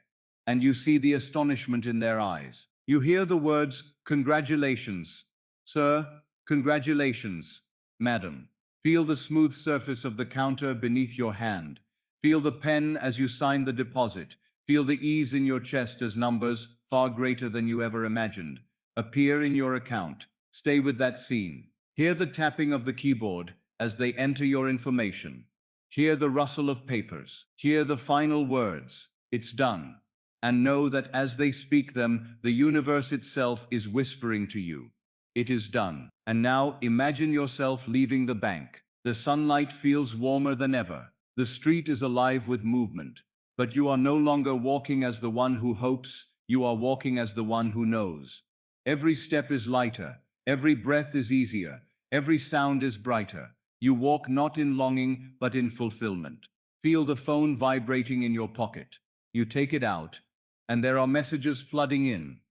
and you see the astonishment in their eyes. You hear the words, congratulations, sir, congratulations, madam. Feel the smooth surface of the counter beneath your hand. Feel the pen as you sign the deposit. Feel the ease in your chest as numbers, far greater than you ever imagined, appear in your account. Stay with that scene. Hear the tapping of the keyboard as they enter your information. Hear the rustle of papers. Hear the final words. It's done. And know that as they speak them, the universe itself is whispering to you. It is done. And now imagine yourself leaving the bank. The sunlight feels warmer than ever. The street is alive with movement. But you are no longer walking as the one who hopes, you are walking as the one who knows. Every step is lighter, every breath is easier, every sound is brighter. You walk not in longing, but in fulfillment. Feel the phone vibrating in your pocket. You take it out, and there are messages flooding in.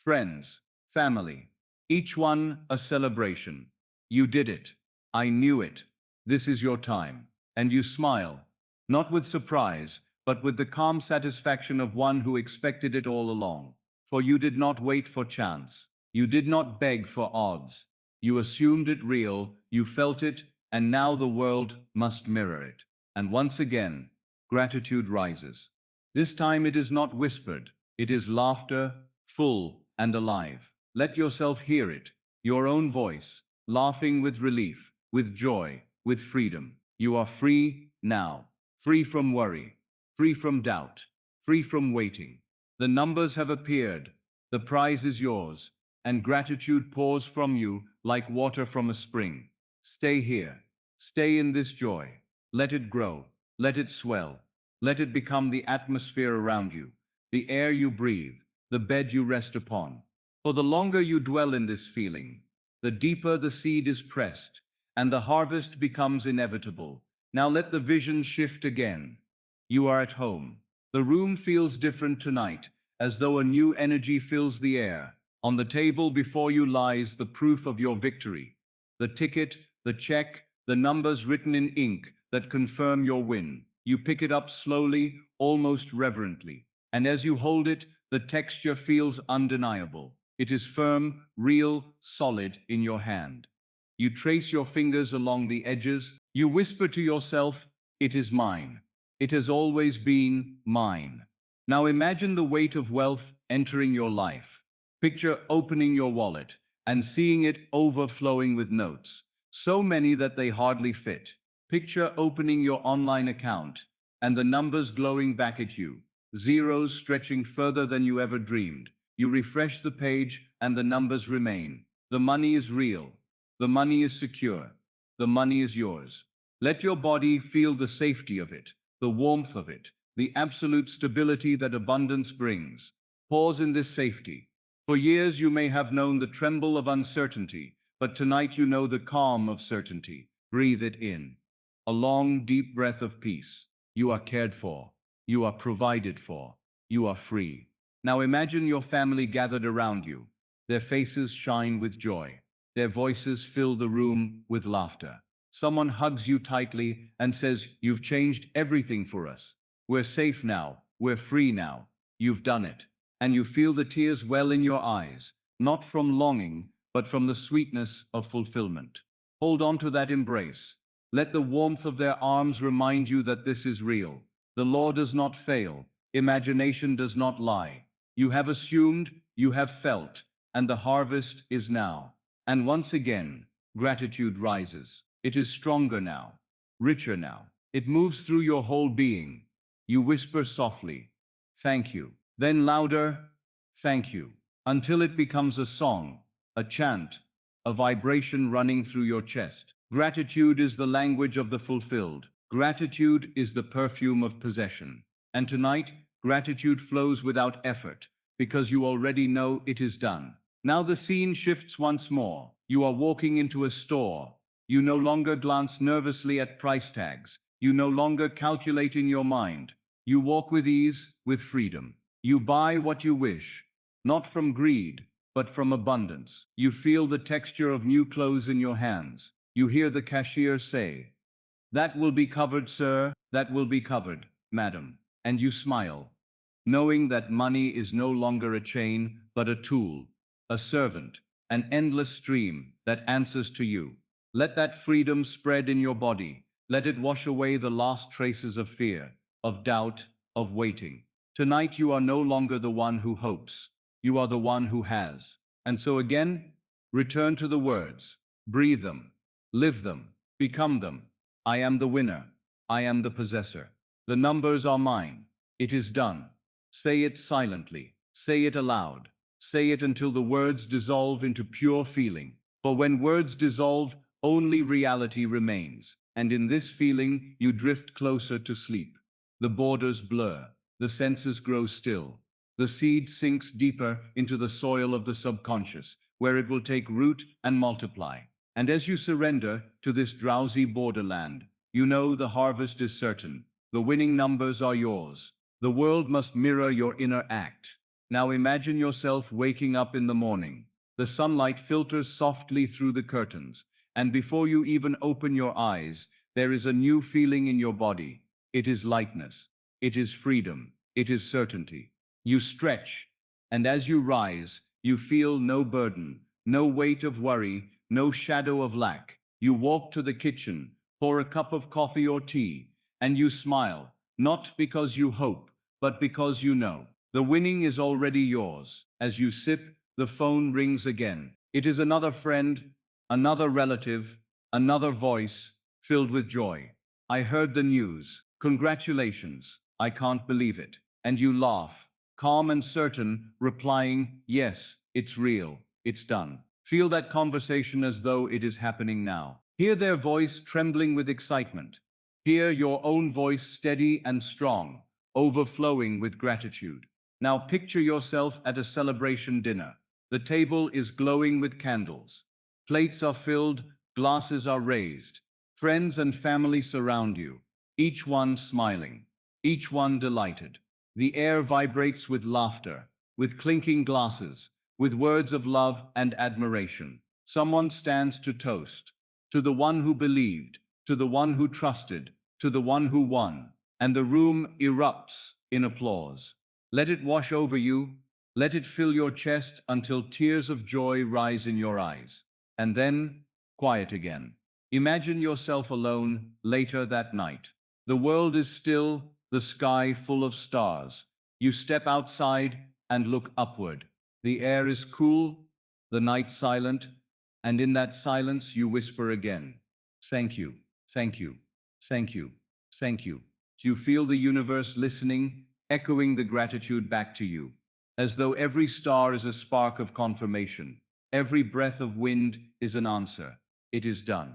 Friends, family, each one a celebration. You did it. I knew it. This is your time. And you smile, not with surprise, but with the calm satisfaction of one who expected it all along. For you did not wait for chance. You did not beg for odds. You assumed it real, you felt it, and now the world must mirror it. And once again, gratitude rises. This time it is not whispered, it is laughter, full and alive. Let yourself hear it, your own voice, laughing with relief, with joy, with freedom. You are free now, free from worry, free from doubt, free from waiting. The numbers have appeared, the prize is yours, and gratitude pours from you like water from a spring. Stay here, stay in this joy. Let it grow, let it swell, let it become the atmosphere around you, the air you breathe, the bed you rest upon. For the longer you dwell in this feeling, the deeper the seed is pressed, and the harvest becomes inevitable. Now let the vision shift again. You are at home. The room feels different tonight, as though a new energy fills the air. On the table before you lies the proof of your victory. The ticket, the check, the numbers written in ink that confirm your win. You pick it up slowly, almost reverently, and as you hold it, the texture feels undeniable. It is firm, real, solid in your hand. You trace your fingers along the edges. You whisper to yourself, "It is mine. It has always been mine." Now imagine the weight of wealth entering your life. Picture opening your wallet and seeing it overflowing with notes, so many that they hardly fit. Picture opening your online account and the numbers glowing back at you, zeros stretching further than you ever dreamed. You refresh the page and the numbers remain. The money is real. The money is secure. The money is yours. Let your body feel the safety of it, the warmth of it, the absolute stability that abundance brings. Pause in this safety. For years you may have known the tremble of uncertainty, but tonight you know the calm of certainty. Breathe it in. A long, deep breath of peace. You are cared for. You are provided for. You are free. Now imagine your family gathered around you. Their faces shine with joy. Their voices fill the room with laughter. Someone hugs you tightly and says, "You've changed everything for us. We're safe now. We're free now. You've done it." And you feel the tears well in your eyes, not from longing, but from the sweetness of fulfillment. Hold on to that embrace. Let the warmth of their arms remind you that this is real. The law does not fail. Imagination does not lie. You have assumed, you have felt, and the harvest is now. And once again, gratitude rises. It is stronger now, richer now. It moves through your whole being. You whisper softly, "Thank you." Then louder, "Thank you," until it becomes a song, a chant, a vibration running through your chest. Gratitude is the language of the fulfilled. Gratitude is the perfume of possession. And tonight, gratitude flows without effort, because you already know it is done. Now the scene shifts once more. You are walking into a store. You no longer glance nervously at price tags. You no longer calculate in your mind. You walk with ease, with freedom. You buy what you wish, not from greed, but from abundance. You feel the texture of new clothes in your hands. You hear the cashier say, "That will be covered, sir. That will be covered, madam." And you smile, knowing that money is no longer a chain, but a tool, a servant, an endless stream that answers to you. Let that freedom spread in your body. Let it wash away the last traces of fear, of doubt, of waiting. Tonight you are no longer the one who hopes. You are the one who has. And so again, return to the words. Breathe them. Live them. Become them. I am the winner. I am the possessor. The numbers are mine. It is done. Say it silently. Say it aloud. Say it until the words dissolve into pure feeling. For when words dissolve, only reality remains. And in this feeling, you drift closer to sleep. The borders blur. The senses grow still. The seed sinks deeper into the soil of the subconscious, where it will take root and multiply. And as you surrender to this drowsy borderland, you know the harvest is certain. The winning numbers are yours. The world must mirror your inner act. Now imagine yourself waking up in the morning. The sunlight filters softly through the curtains, and before you even open your eyes, there is a new feeling in your body. It is lightness. It is freedom. It is certainty. You stretch, and as you rise, you feel no burden, no weight of worry, no shadow of lack. You walk to the kitchen, pour a cup of coffee or tea, and you smile, not because you hope, but because you know. The winning is already yours. As you sip, the phone rings again. It is another friend, another relative, another voice filled with joy. I heard the news. Congratulations. I can't believe it. And you laugh, calm and certain, replying, yes, it's real. It's done. Feel that conversation as though it is happening now. Hear their voice trembling with excitement. Hear your own voice steady and strong, overflowing with gratitude. Now picture yourself at a celebration dinner. The table is glowing with candles. Plates are filled, glasses are raised. Friends and family surround you, each one smiling, each one delighted. The air vibrates with laughter, with clinking glasses, with words of love and admiration. Someone stands to toast. To the one who believed, to the one who trusted, to the one who won. And the room erupts in applause. Let it wash over you. Let it fill your chest until tears of joy rise in your eyes. And then, quiet again. Imagine yourself alone later that night. The world is still, the sky full of stars. You step outside and look upward. The air is cool, the night silent, and in that silence you whisper again, thank you, thank you, thank you, thank you. You feel the universe listening, echoing the gratitude back to you, as though every star is a spark of confirmation. Every breath of wind is an answer. It is done.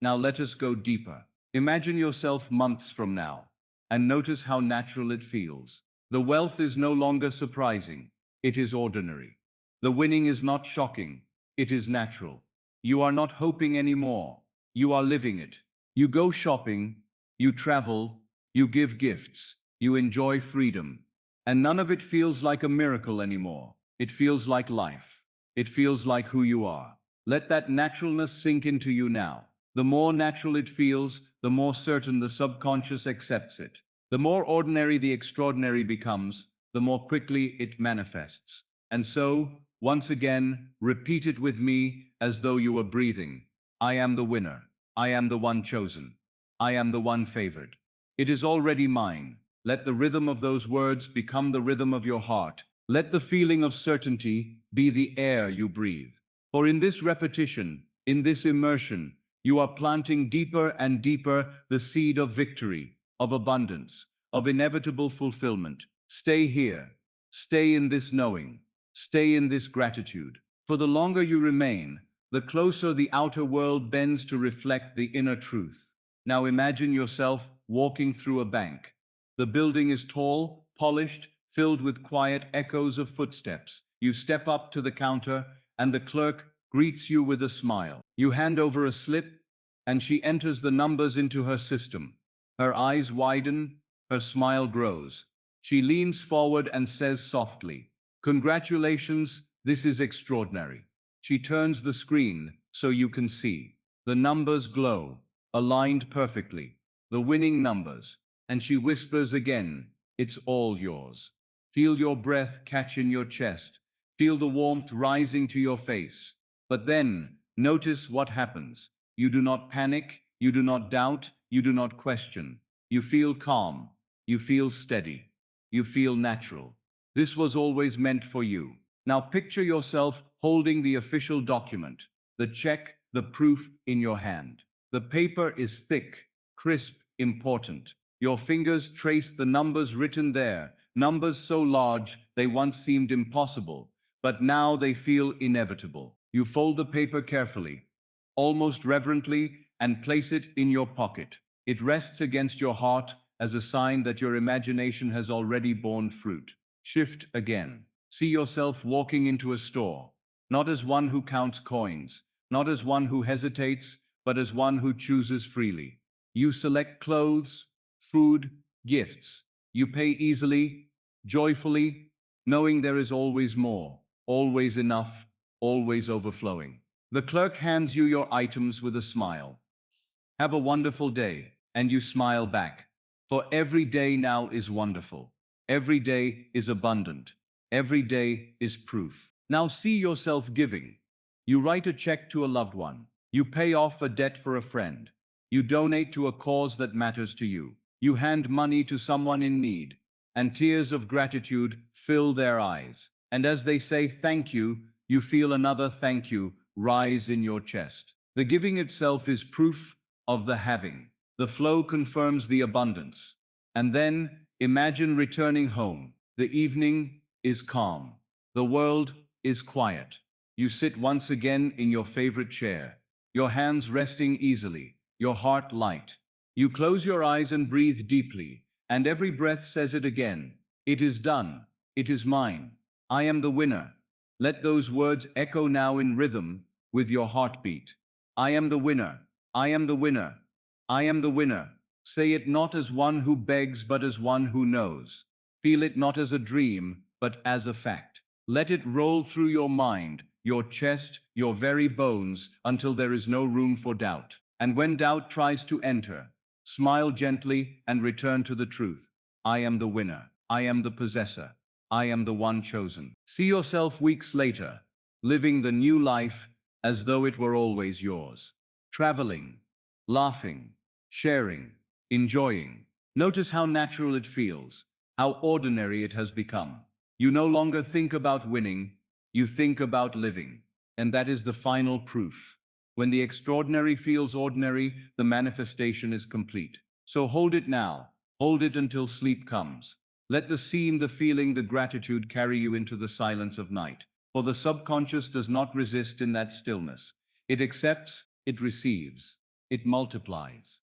Now let us go deeper. Imagine yourself months from now, and notice how natural it feels. The wealth is no longer surprising. It is ordinary. The winning is not shocking. It is natural. You are not hoping anymore. You are living it. You go shopping, you travel, you give gifts, you enjoy freedom. And none of it feels like a miracle anymore. It feels like life. It feels like who you are. Let that naturalness sink into you now. The more natural it feels, the more certain the subconscious accepts it. The more ordinary the extraordinary becomes, the more quickly it manifests. And so, once again, repeat it with me as though you were breathing. I am the winner. I am the one chosen. I am the one favored. It is already mine. Let the rhythm of those words become the rhythm of your heart. Let the feeling of certainty be the air you breathe. For in this repetition, in this immersion, you are planting deeper and deeper the seed of victory, of abundance, of inevitable fulfillment. Stay here. Stay in this knowing. Stay in this gratitude. For the longer you remain, the closer the outer world bends to reflect the inner truth. Now imagine yourself walking through a bank. The building is tall, polished, filled with quiet echoes of footsteps. You step up to the counter, and the clerk greets you with a smile. You hand over a slip, and she enters the numbers into her system. Her eyes widen, her smile grows. She leans forward and says softly, congratulations, this is extraordinary. She turns the screen so you can see. The numbers glow, aligned perfectly. The winning numbers. And she whispers again, it's all yours. Feel your breath catch in your chest. Feel the warmth rising to your face. But then, notice what happens. You do not panic, you do not doubt, you do not question. You feel calm, you feel steady, you feel natural. This was always meant for you. Now picture yourself holding the official document, the check, the proof in your hand. The paper is thick, crisp, important. Your fingers trace the numbers written there, numbers so large they once seemed impossible, but now they feel inevitable. You fold the paper carefully, almost reverently, and place it in your pocket. It rests against your heart as a sign that your imagination has already borne fruit. Shift again. See yourself walking into a store, not as one who counts coins, not as one who hesitates, but as one who chooses freely. You select clothes, food, gifts. You pay easily, joyfully, knowing there is always more, always enough, always overflowing. The clerk hands you your items with a smile. Have a wonderful day, and you smile back. For every day now is wonderful. Every day is abundant. Every day is proof. Now see yourself giving. You write a check to a loved one. You pay off a debt for a friend. You donate to a cause that matters to you. You hand money to someone in need, and tears of gratitude fill their eyes. And as they say thank you feel another thank you rise in your chest. The giving itself is proof of the having. The flow confirms the abundance. And then imagine returning home. The evening is calm. The world is quiet. You sit once again in your favorite chair, your hands resting easily, your heart light. You close your eyes and breathe deeply, and every breath says it again. It is done. It is mine. I am the winner. Let those words echo now in rhythm with your heartbeat. I am the winner. I am the winner. I am the winner. Say it not as one who begs, but as one who knows. Feel it not as a dream, but as a fact. Let it roll through your mind, your chest, your very bones, until there is no room for doubt. And when doubt tries to enter, smile gently and return to the truth. I am the winner. I am the possessor. I am the one chosen. See yourself weeks later, living the new life as though it were always yours. Traveling, laughing, sharing, enjoying. Notice how natural it feels, how ordinary it has become. You no longer think about winning, you think about living. And that is the final proof. When the extraordinary feels ordinary, the manifestation is complete. So hold it now, hold it until sleep comes. Let the scene, the feeling, the gratitude carry you into the silence of night. For the subconscious does not resist in that stillness. It accepts, it receives, it multiplies.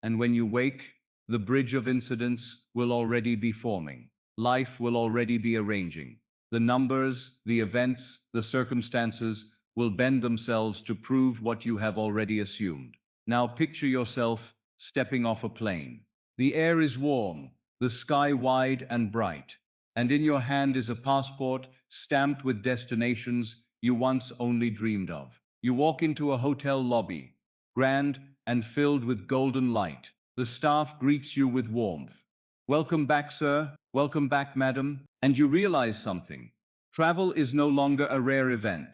And when you wake, the bridge of incidents will already be forming. Life will already be arranging. The numbers, the events, the circumstances will bend themselves to prove what you have already assumed. Now picture yourself stepping off a plane. The air is warm, the sky wide and bright, and in your hand is a passport stamped with destinations you once only dreamed of. You walk into a hotel lobby, grand and filled with golden light. The staff greets you with warmth. Welcome back, sir. Welcome back, madam. And you realize something. Travel is no longer a rare event.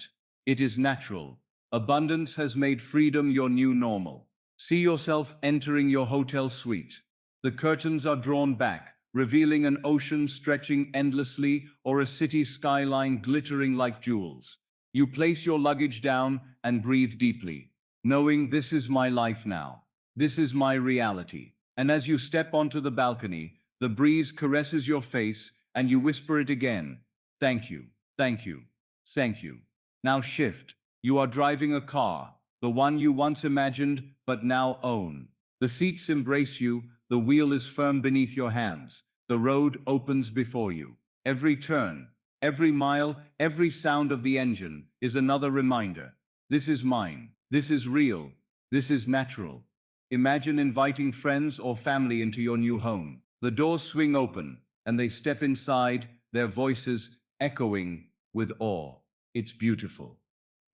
It is natural. Abundance has made freedom your new normal. See yourself entering your hotel suite. The curtains are drawn back, revealing an ocean stretching endlessly or a city skyline glittering like jewels. You place your luggage down and breathe deeply, knowing this is my life now. This is my reality. And as you step onto the balcony, the breeze caresses your face and you whisper it again. Thank you, thank you, thank you. Now shift. You are driving a car, the one you once imagined but now own. The seats embrace you, the wheel is firm beneath your hands, the road opens before you. Every turn, every mile, every sound of the engine is another reminder. This is mine, this is real, this is natural. Imagine inviting friends or family into your new home. The doors swing open, and they step inside, their voices echoing with awe. It's beautiful.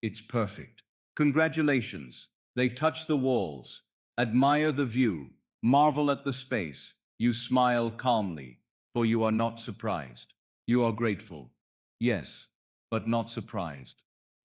It's perfect. Congratulations. They touch the walls, admire the view, marvel at the space. You smile calmly, for you are not surprised. You are grateful. Yes, but not surprised,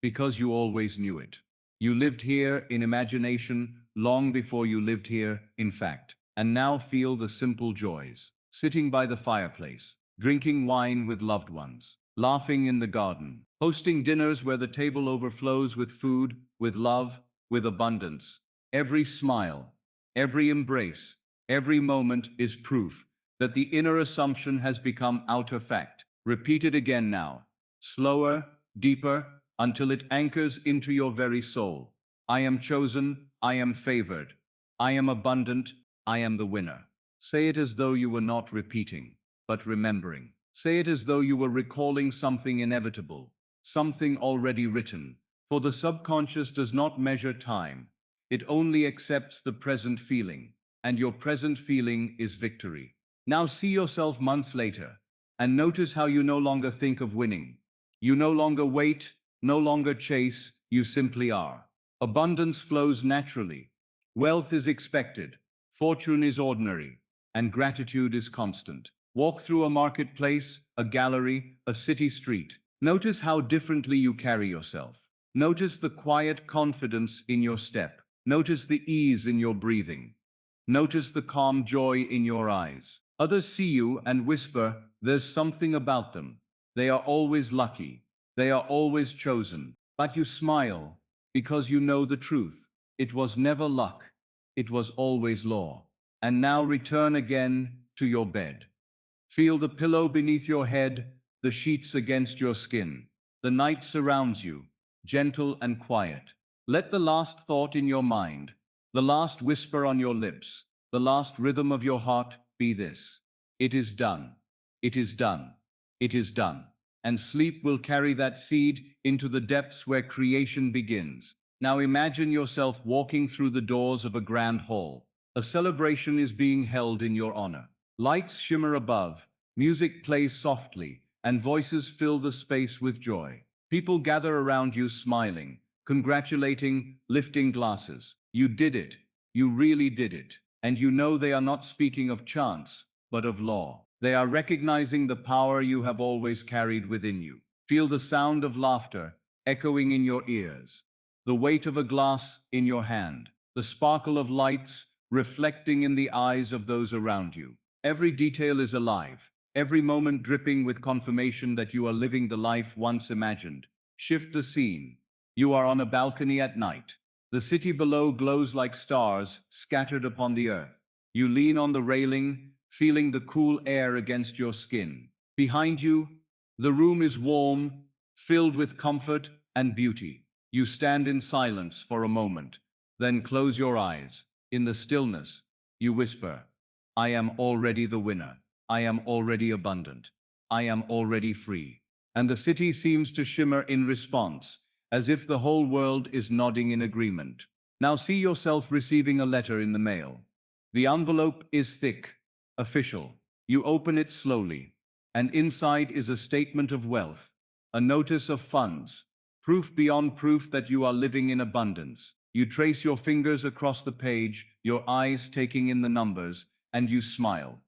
because you always knew it. You lived here in imagination long before you lived here in fact, and now feel the simple joys. Sitting by the fireplace, drinking wine with loved ones, laughing in the garden, hosting dinners where the table overflows with food, with love, with abundance. Every smile, every embrace, every moment is proof that the inner assumption has become outer fact. Repeat it again now, slower, deeper, until it anchors into your very soul. I am chosen, I am favored, I am abundant, I am the winner. Say it as though you were not repeating, but remembering. Say it as though you were recalling something inevitable, something already written. For the subconscious does not measure time, it only accepts the present feeling, and your present feeling is victory. Now see yourself months later, and notice how you no longer think of winning. You no longer wait, no longer chase, you simply are. Abundance flows naturally. Wealth is expected. Fortune is ordinary. And gratitude is constant. Walk through a marketplace, a gallery, a city street. Notice how differently you carry yourself. Notice the quiet confidence in your step. Notice the ease in your breathing. Notice the calm joy in your eyes. Others see you and whisper, there's something about them. They are always lucky. They are always chosen. But you smile because you know the truth. It was never luck. It was always law. And now return again to your bed. Feel the pillow beneath your head, the sheets against your skin. The night surrounds you, gentle and quiet. Let the last thought in your mind, the last whisper on your lips, the last rhythm of your heart be this: it is done. It is done. It is done. And sleep will carry that seed into the depths where creation begins. Now imagine yourself walking through the doors of a grand hall. A celebration is being held in your honor. Lights shimmer above, music plays softly, and voices fill the space with joy. People gather around you smiling, congratulating, lifting glasses. You did it. You really did it. And you know they are not speaking of chance, but of law. They are recognizing the power you have always carried within you. Feel the sound of laughter echoing in your ears, the weight of a glass in your hand, the sparkle of lights reflecting in the eyes of those around you. Every detail is alive, every moment dripping with confirmation that you are living the life once imagined. Shift the scene. You are on a balcony at night. The city below glows like stars scattered upon the earth. You lean on the railing, feeling the cool air against your skin. Behind you, the room is warm, filled with comfort and beauty. You stand in silence for a moment, then close your eyes. In the stillness, you whisper, I am already the winner. I am already abundant. I am already free. And the city seems to shimmer in response, as if the whole world is nodding in agreement. Now see yourself receiving a letter in the mail. The envelope is thick, official. You open it slowly, and inside is a statement of wealth, a notice of funds, proof beyond proof that you are living in abundance. You trace your fingers across the page, your eyes taking in the numbers, and you smile.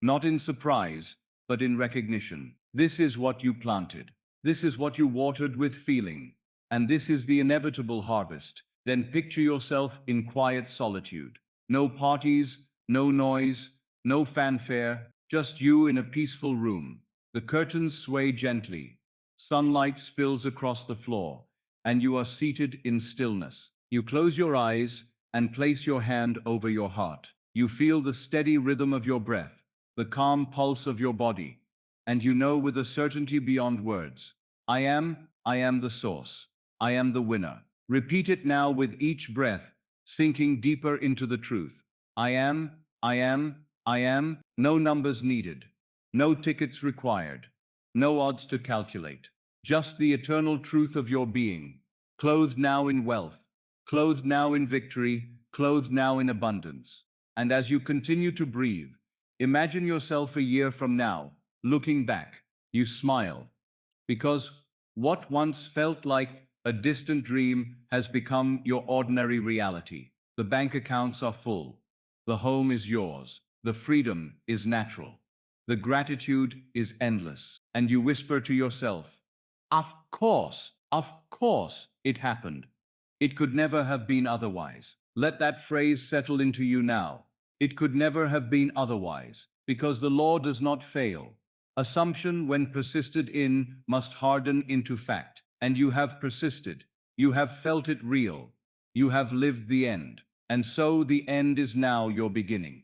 Not in surprise, but in recognition. This is what you planted. This is what you watered with feeling. And this is the inevitable harvest. Then picture yourself in quiet solitude. No parties, no noise, no fanfare, just you in a peaceful room. The curtains sway gently. Sunlight spills across the floor, and you are seated in stillness. You close your eyes and place your hand over your heart. You feel the steady rhythm of your breath, the calm pulse of your body, and you know with a certainty beyond words, I am the source. I am the winner. Repeat it now with each breath, sinking deeper into the truth. I am, no numbers needed, no tickets required, no odds to calculate, just the eternal truth of your being, clothed now in wealth, clothed now in victory, clothed now in abundance. And as you continue to breathe, imagine yourself a year from now, looking back. You smile, because what once felt like a distant dream has become your ordinary reality. The bank accounts are full. The home is yours. The freedom is natural. The gratitude is endless. And you whisper to yourself, of course, it happened. It could never have been otherwise. Let that phrase settle into you now. It could never have been otherwise, because the law does not fail. Assumption, when persisted in, must harden into fact. And you have persisted. You have felt it real. You have lived the end. And so the end is now your beginning.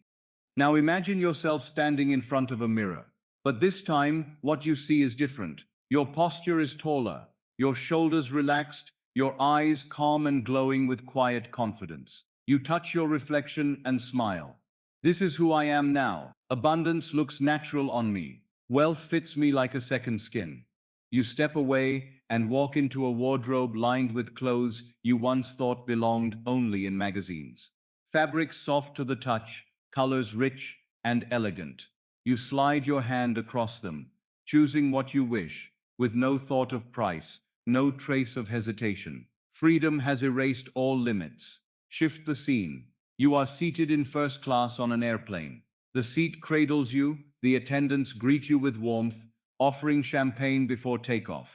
Now imagine yourself standing in front of a mirror. But this time, what you see is different. Your posture is taller, your shoulders relaxed, your eyes calm and glowing with quiet confidence. You touch your reflection and smile. This is who I am now. Abundance looks natural on me. Wealth fits me like a second skin. You step away and walk into a wardrobe lined with clothes you once thought belonged only in magazines. Fabrics soft to the touch, colors rich and elegant. You slide your hand across them, choosing what you wish, with no thought of price, no trace of hesitation. Freedom has erased all limits. Shift the scene. You are seated in first class on an airplane. The seat cradles you, the attendants greet you with warmth, offering champagne before takeoff.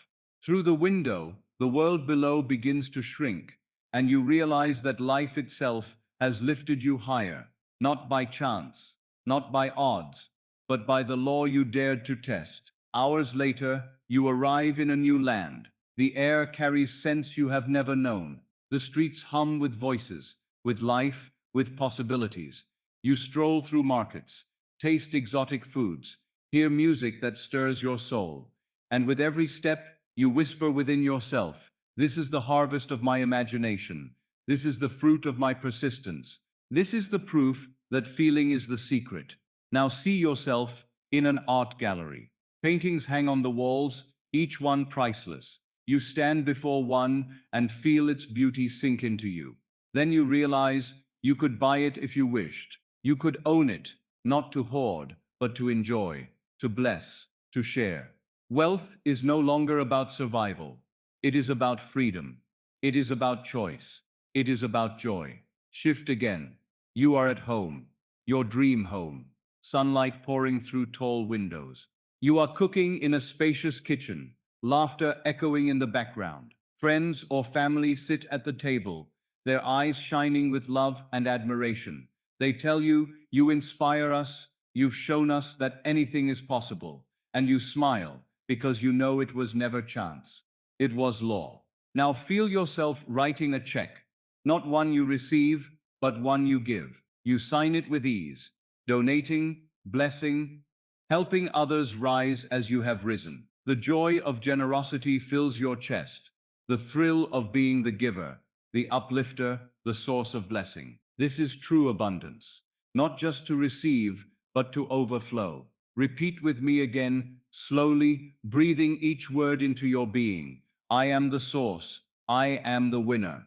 Through the window, the world below begins to shrink, and you realize that life itself has lifted you higher, not by chance, not by odds, but by the law you dared to test. Hours later, you arrive in a new land. The air carries scents you have never known. The streets hum with voices, with life, with possibilities. You stroll through markets, taste exotic foods, hear music that stirs your soul. And with every step, you whisper within yourself, "This is the harvest of my imagination. This is the fruit of my persistence. This is the proof that feeling is the secret." Now see yourself in an art gallery. Paintings hang on the walls, each one priceless. You stand before one and feel its beauty sink into you. Then you realize you could buy it if you wished. You could own it, not to hoard, but to enjoy, to bless, to share. Wealth is no longer about survival. It is about freedom. It is about choice. It is about joy. Shift again. You are at home, your dream home, sunlight pouring through tall windows. You are cooking in a spacious kitchen, laughter echoing in the background. Friends or family sit at the table, their eyes shining with love and admiration. They tell you, "You inspire us, you've shown us that anything is possible," and you smile because you know it was never chance. It was law. Now feel yourself writing a check, not one you receive, but one you give. You sign it with ease, donating, blessing, helping others rise as you have risen. The joy of generosity fills your chest, the thrill of being the giver, the uplifter, the source of blessing. This is true abundance, not just to receive, but to overflow. Repeat with me again, slowly, breathing each word into your being. I am the source. I am the winner.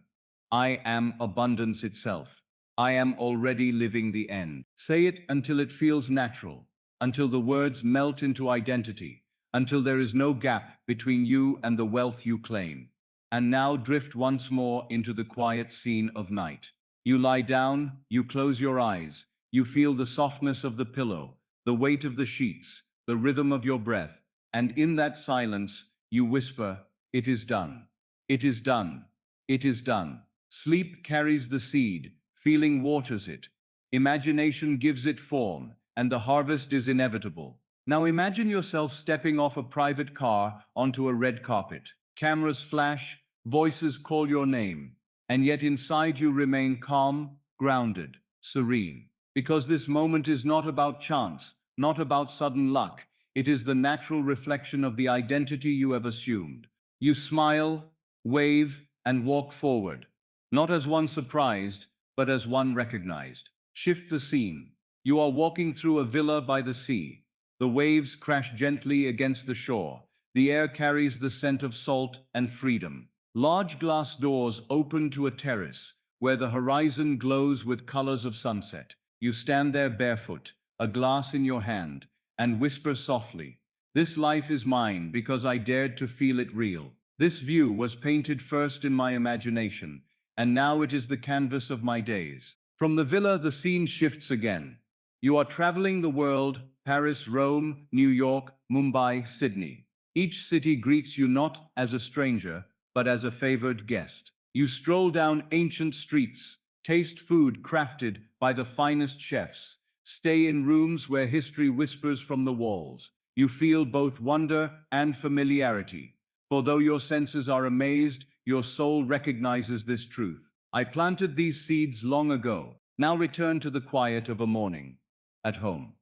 I am abundance itself. I am already living the end. Say it until it feels natural, until the words melt into identity, until there is no gap between you and the wealth you claim. And now drift once more into the quiet scene of night. You lie down, you close your eyes, you feel the softness of the pillow, the weight of the sheets, the rhythm of your breath, and in that silence, you whisper, "It is done. It is done. It is done." Sleep carries the seed, feeling waters it. Imagination gives it form, and the harvest is inevitable. Now imagine yourself stepping off a private car onto a red carpet. Cameras flash, voices call your name, and yet inside you remain calm, grounded, serene. Because this moment is not about chance, not about sudden luck. It is the natural reflection of the identity you have assumed. You smile, wave, and walk forward, not as one surprised, but as one recognized. Shift the scene. You are walking through a villa by the sea. The waves crash gently against the shore. The air carries the scent of salt and freedom. Large glass doors open to a terrace, where the horizon glows with colors of sunset. You stand there barefoot, a glass in your hand, and whisper softly, "This life is mine because I dared to feel it real. This view was painted first in my imagination, and now it is the canvas of my days." From the villa, the scene shifts again. You are traveling the world, Paris, Rome, New York, Mumbai, Sydney. Each city greets you not as a stranger, but as a favored guest. You stroll down ancient streets, taste food crafted by the finest chefs, stay in rooms where history whispers from the walls. You feel both wonder and familiarity. For though your senses are amazed, your soul recognizes this truth. I planted these seeds long ago. Now return to the quiet of a morning, at home.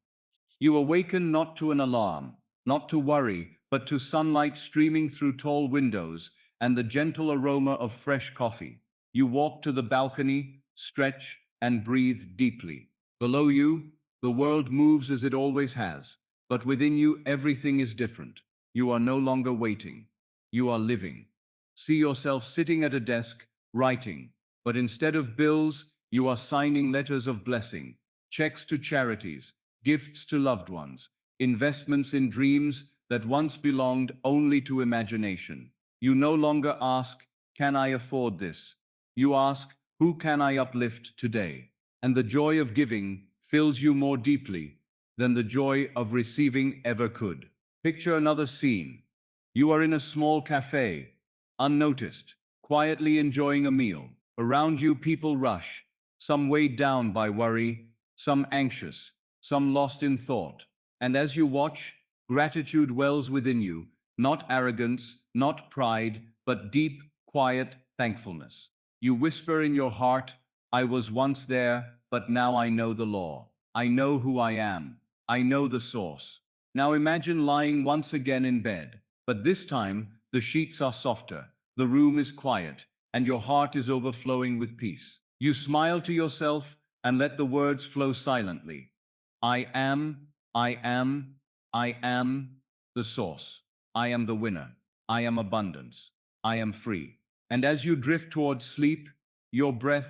You awaken not to an alarm, not to worry, but to sunlight streaming through tall windows and the gentle aroma of fresh coffee. You walk to the balcony, stretch, and breathe deeply. Below you, the world moves as it always has, but within you, everything is different. You are no longer waiting. You are living. See yourself sitting at a desk, writing, but instead of bills, you are signing letters of blessing, checks to charities, gifts to loved ones, investments in dreams that once belonged only to imagination. You no longer ask, "Can I afford this?" You ask, "Who can I uplift today?" And the joy of giving fills you more deeply than the joy of receiving ever could. Picture another scene. You are in a small cafe. unnoticed, quietly enjoying a meal. Around you, people rush, some weighed down by worry, some anxious, some lost in thought. And as you watch, gratitude wells within you, not arrogance, not pride, but deep, quiet thankfulness. You whisper in your heart, I was once there, but now I know the law. I know who I am. I know the source. Now imagine lying once again in bed, but this time the sheets are softer, the room is quiet, and your heart is overflowing with peace. You smile to yourself and let the words flow silently. I am, I am, I am the source. I am the winner. I am abundance. I am free. And as you drift towards sleep, your breath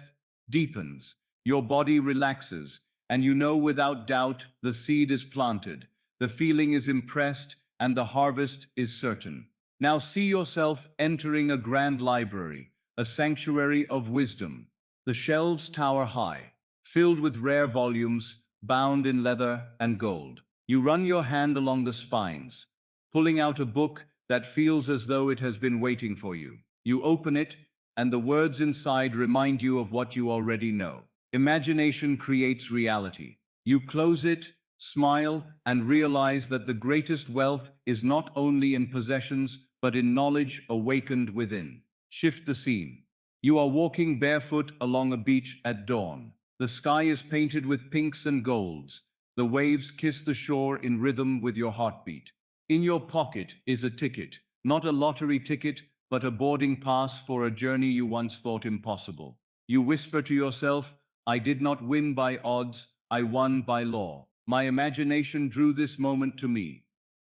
deepens, your body relaxes, and you know without doubt the seed is planted, the feeling is impressed, and the harvest is certain. Now see yourself entering a grand library, a sanctuary of wisdom. The shelves tower high, filled with rare volumes, bound in leather and gold. You run your hand along the spines, pulling out a book that feels as though it has been waiting for you. You open it, and the words inside remind you of what you already know. Imagination creates reality. You close it, smile, and realize that the greatest wealth is not only in possessions, but in knowledge awakened within. Shift the scene. You are walking barefoot along a beach at dawn. The sky is painted with pinks and golds. The waves kiss the shore in rhythm with your heartbeat. In your pocket is a ticket, not a lottery ticket, but a boarding pass for a journey you once thought impossible. You whisper to yourself, I did not win by odds, I won by law. My imagination drew this moment to me.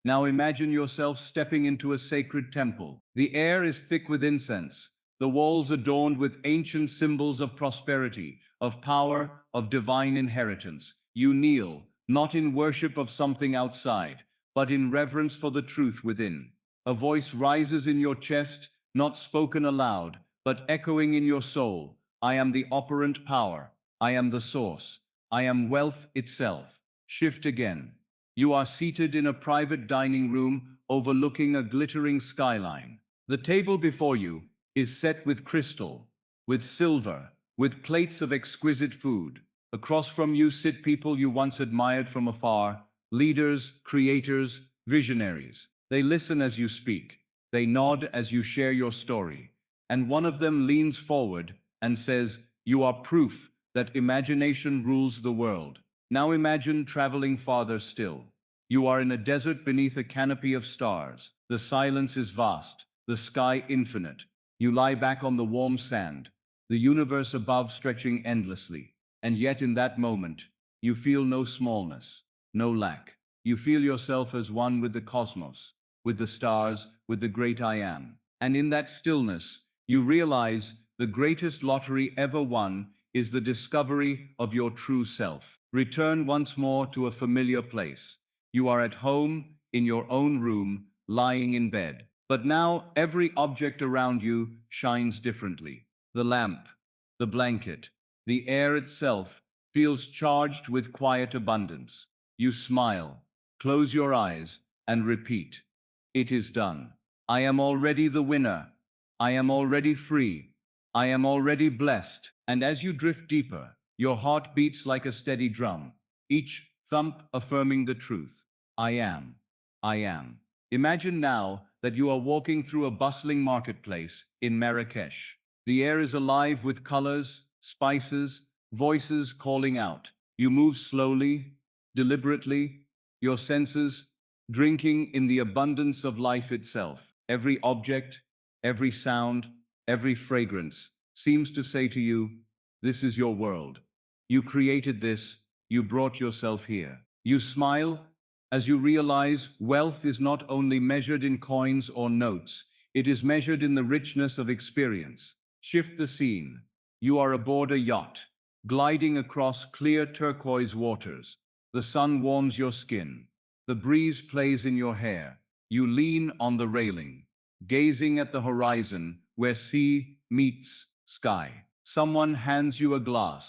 Now imagine yourself stepping into a sacred temple. The air is thick with incense, the walls adorned with ancient symbols of prosperity, of power, of divine inheritance. You kneel, not in worship of something outside, but in reverence for the truth within. A voice rises in your chest, not spoken aloud, but echoing in your soul. I am the operant power. I am the source. I am wealth itself. Shift again. You are seated in a private dining room overlooking a glittering skyline. The table before you is set with crystal, with silver, with plates of exquisite food. Across from you sit people you once admired from afar, leaders, creators, visionaries. They listen as you speak. They nod as you share your story. And one of them leans forward and says, you are proof that imagination rules the world. Now imagine traveling farther still. You are in a desert beneath a canopy of stars. The silence is vast, the sky infinite. You lie back on the warm sand, the universe above stretching endlessly. And yet in that moment, you feel no smallness, no lack. You feel yourself as one with the cosmos, with the stars, with the great I am. And in that stillness, you realize the greatest lottery ever won is the discovery of your true self. Return once more to a familiar place. You are at home, in your own room, lying in bed. But now every object around you shines differently. The lamp, the blanket, the air itself feels charged with quiet abundance. You smile, close your eyes, and repeat. It is done. I am already the winner. I am already free. I am already blessed. And as you drift deeper, your heart beats like a steady drum, each thump affirming the truth. I am. I am. Imagine now that you are walking through a bustling marketplace in Marrakesh. The air is alive with colors, spices, voices calling out. You move slowly, deliberately, your senses drinking in the abundance of life itself. Every object, every sound, every fragrance seems to say to you, this is your world. You created this, you brought yourself here. You smile as you realize wealth is not only measured in coins or notes, it is measured in the richness of experience. Shift the scene. You are aboard a yacht, gliding across clear turquoise waters. The sun warms your skin. The breeze plays in your hair. You lean on the railing, gazing at the horizon where sea meets sky. Someone hands you a glass,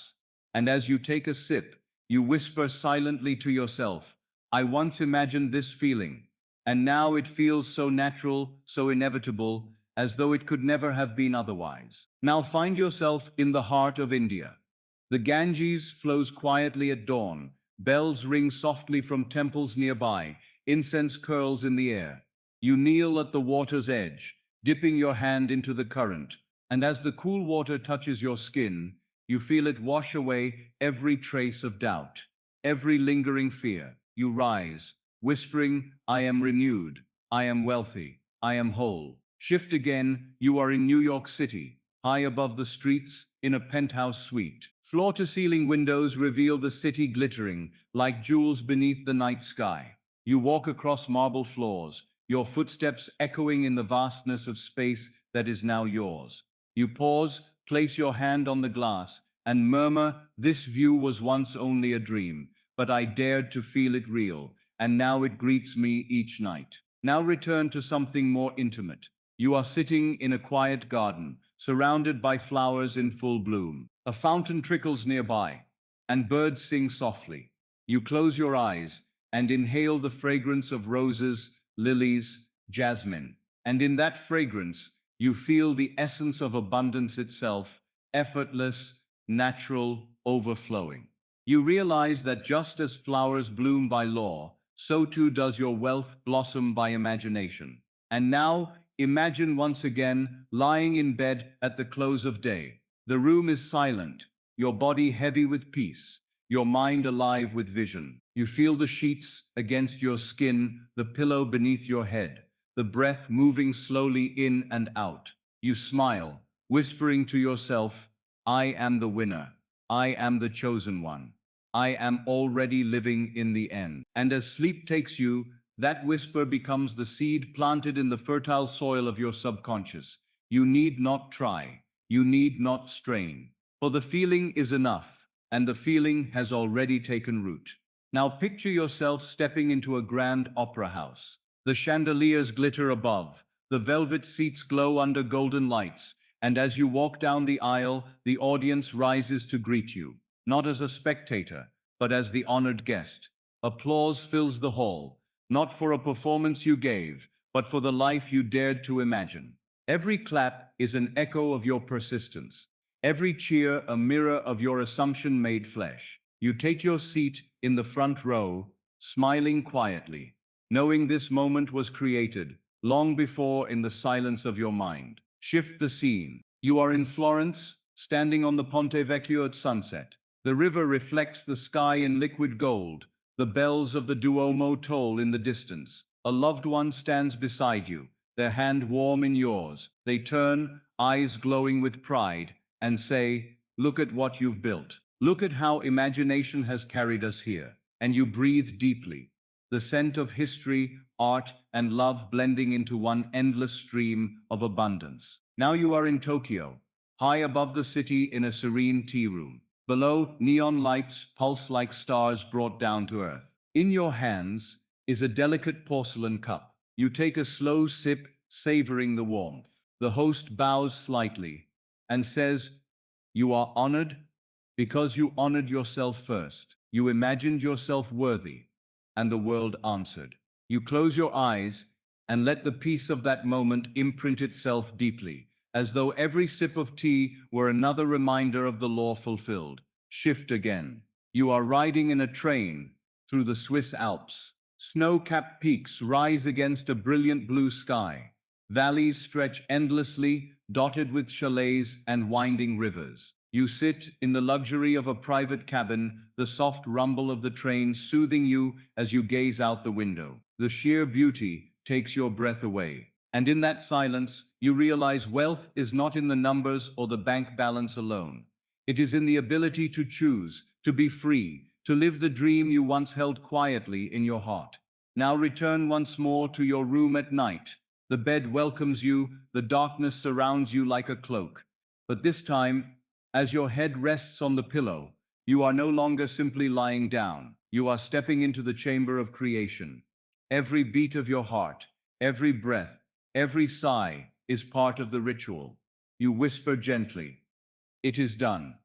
and as you take a sip, you whisper silently to yourself, I once imagined this feeling, and now it feels so natural, so inevitable, as though it could never have been otherwise. Now find yourself in the heart of India. The Ganges flows quietly at dawn, bells ring softly from temples nearby, incense curls in the air. You kneel at the water's edge, dipping your hand into the current, and as the cool water touches your skin, you feel it wash away every trace of doubt, every lingering fear. You rise, whispering, I am renewed, I am wealthy, I am whole. Shift again, you are in New York City, high above the streets, in a penthouse suite. Floor-to-ceiling windows reveal the city glittering like jewels beneath the night sky. You walk across marble floors, your footsteps echoing in the vastness of space that is now yours. You pause, place your hand on the glass, and murmur, this view was once only a dream, but I dared to feel it real, and now it greets me each night. Now return to something more intimate. You are sitting in a quiet garden, surrounded by flowers in full bloom. A fountain trickles nearby, and birds sing softly. You close your eyes and inhale the fragrance of roses, lilies, jasmine. And in that fragrance, you feel the essence of abundance itself, effortless, natural, overflowing. You realize that just as flowers bloom by law, so too does your wealth blossom by imagination. And now, imagine once again lying in bed at the close of day. The room is silent, your body heavy with peace, your mind alive with vision. You feel the sheets against your skin, the pillow beneath your head, the breath moving slowly in and out. You smile, whispering to yourself, I am the winner. I am the chosen one. I am already living in the end. And as sleep takes you, that whisper becomes the seed planted in the fertile soil of your subconscious. You need not try. You need not strain. For the feeling is enough, and the feeling has already taken root. Now picture yourself stepping into a grand opera house. The chandeliers glitter above, the velvet seats glow under golden lights, and as you walk down the aisle, the audience rises to greet you, not as a spectator, but as the honored guest. Applause fills the hall, not for a performance you gave, but for the life you dared to imagine. Every clap is an echo of your persistence, every cheer a mirror of your assumption made flesh. You take your seat in the front row, smiling quietly, knowing this moment was created long before in the silence of your mind. Shift the scene. You are in Florence, standing on the Ponte Vecchio at sunset. The river reflects the sky in liquid gold. The bells of the Duomo toll in the distance. A loved one stands beside you, their hand warm in yours. They turn, eyes glowing with pride, and say, look at what you've built. Look at how imagination has carried us here. And you breathe deeply, the scent of history, art, and love blending into one endless stream of abundance. Now you are in Tokyo, high above the city in a serene tea room. Below, neon lights pulse like stars brought down to earth. In your hands is a delicate porcelain cup. You take a slow sip, savoring the warmth. The host bows slightly and says, you are honored because you honored yourself first. You imagined yourself worthy, and the world answered. You close your eyes and let the peace of that moment imprint itself deeply, as though every sip of tea were another reminder of the law fulfilled. Shift again. You are riding in a train through the Swiss Alps. Snow-capped peaks rise against a brilliant blue sky. Valleys stretch endlessly, dotted with chalets and winding rivers. You sit in the luxury of a private cabin, the soft rumble of the train soothing you as you gaze out the window. The sheer beauty takes your breath away. And in that silence, you realize wealth is not in the numbers or the bank balance alone. It is in the ability to choose, to be free, to live the dream you once held quietly in your heart. Now return once more to your room at night. The bed welcomes you, the darkness surrounds you like a cloak. But this time, as your head rests on the pillow, you are no longer simply lying down. You are stepping into the chamber of creation. Every beat of your heart, every breath, every sigh is part of the ritual. You whisper gently, it is done.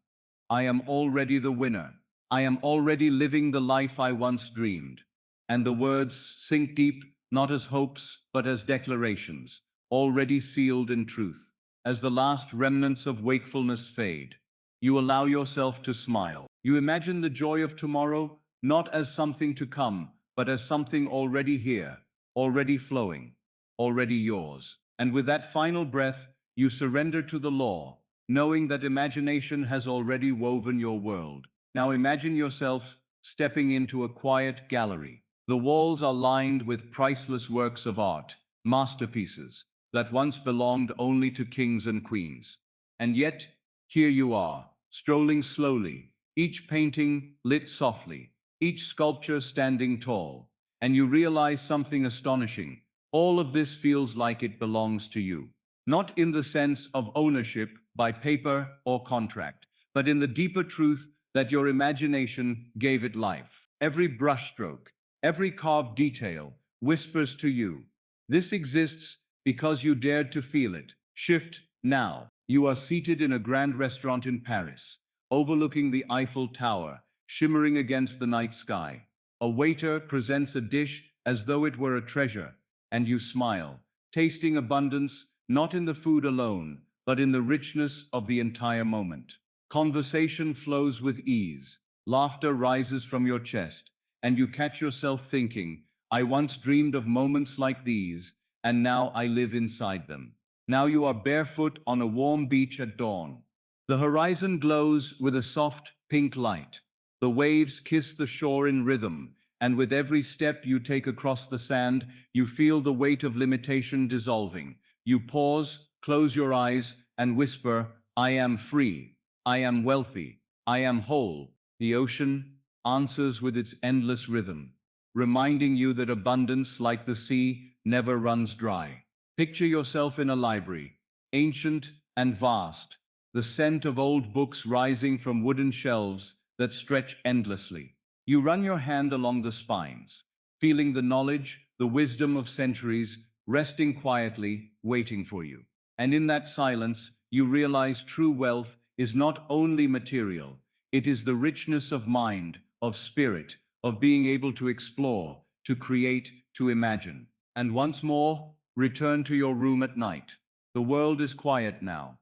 I am already the winner. I am already living the life I once dreamed. And the words sink deep, not as hopes, but as declarations. already sealed in truth. As the last remnants of wakefulness fade, you allow yourself to smile. You imagine the joy of tomorrow not as something to come, but as something already here, already flowing, already yours. And with that final breath, you surrender to the law, knowing that imagination has already woven your world. Now imagine yourself stepping into a quiet gallery. The walls are lined with priceless works of art, masterpieces that once belonged only to kings and queens. And yet, here you are, strolling slowly, each painting lit softly, each sculpture standing tall, and you realize something astonishing. All of this feels like it belongs to you. Not in the sense of ownership by paper or contract, but in the deeper truth that your imagination gave it life. Every brushstroke, every carved detail whispers to you, this exists because you dared to feel it. Shift now. You are seated in a grand restaurant in Paris, overlooking the Eiffel Tower, shimmering against the night sky. A waiter presents a dish as though it were a treasure, and you smile, tasting abundance not in the food alone, but in the richness of the entire moment. Conversation flows with ease, laughter rises from your chest, and you catch yourself thinking, I once dreamed of moments like these, and now I live inside them. Now you are barefoot on a warm beach at dawn. The horizon glows with a soft pink light. The waves kiss the shore in rhythm, and with every step you take across the sand, you feel the weight of limitation dissolving. You pause, close your eyes, and whisper, I am free, I am wealthy, I am whole. The ocean answers with its endless rhythm, reminding you that abundance, like the sea, never runs dry. Picture yourself in a library, ancient and vast, the scent of old books rising from wooden shelves that stretch endlessly. You run your hand along the spines, feeling the knowledge, the wisdom of centuries resting quietly, waiting for you. And in that silence, you realize true wealth is not only material, it is the richness of mind, of spirit, of being able to explore, to create, to imagine. And once more, return to your room at night. The world is quiet now.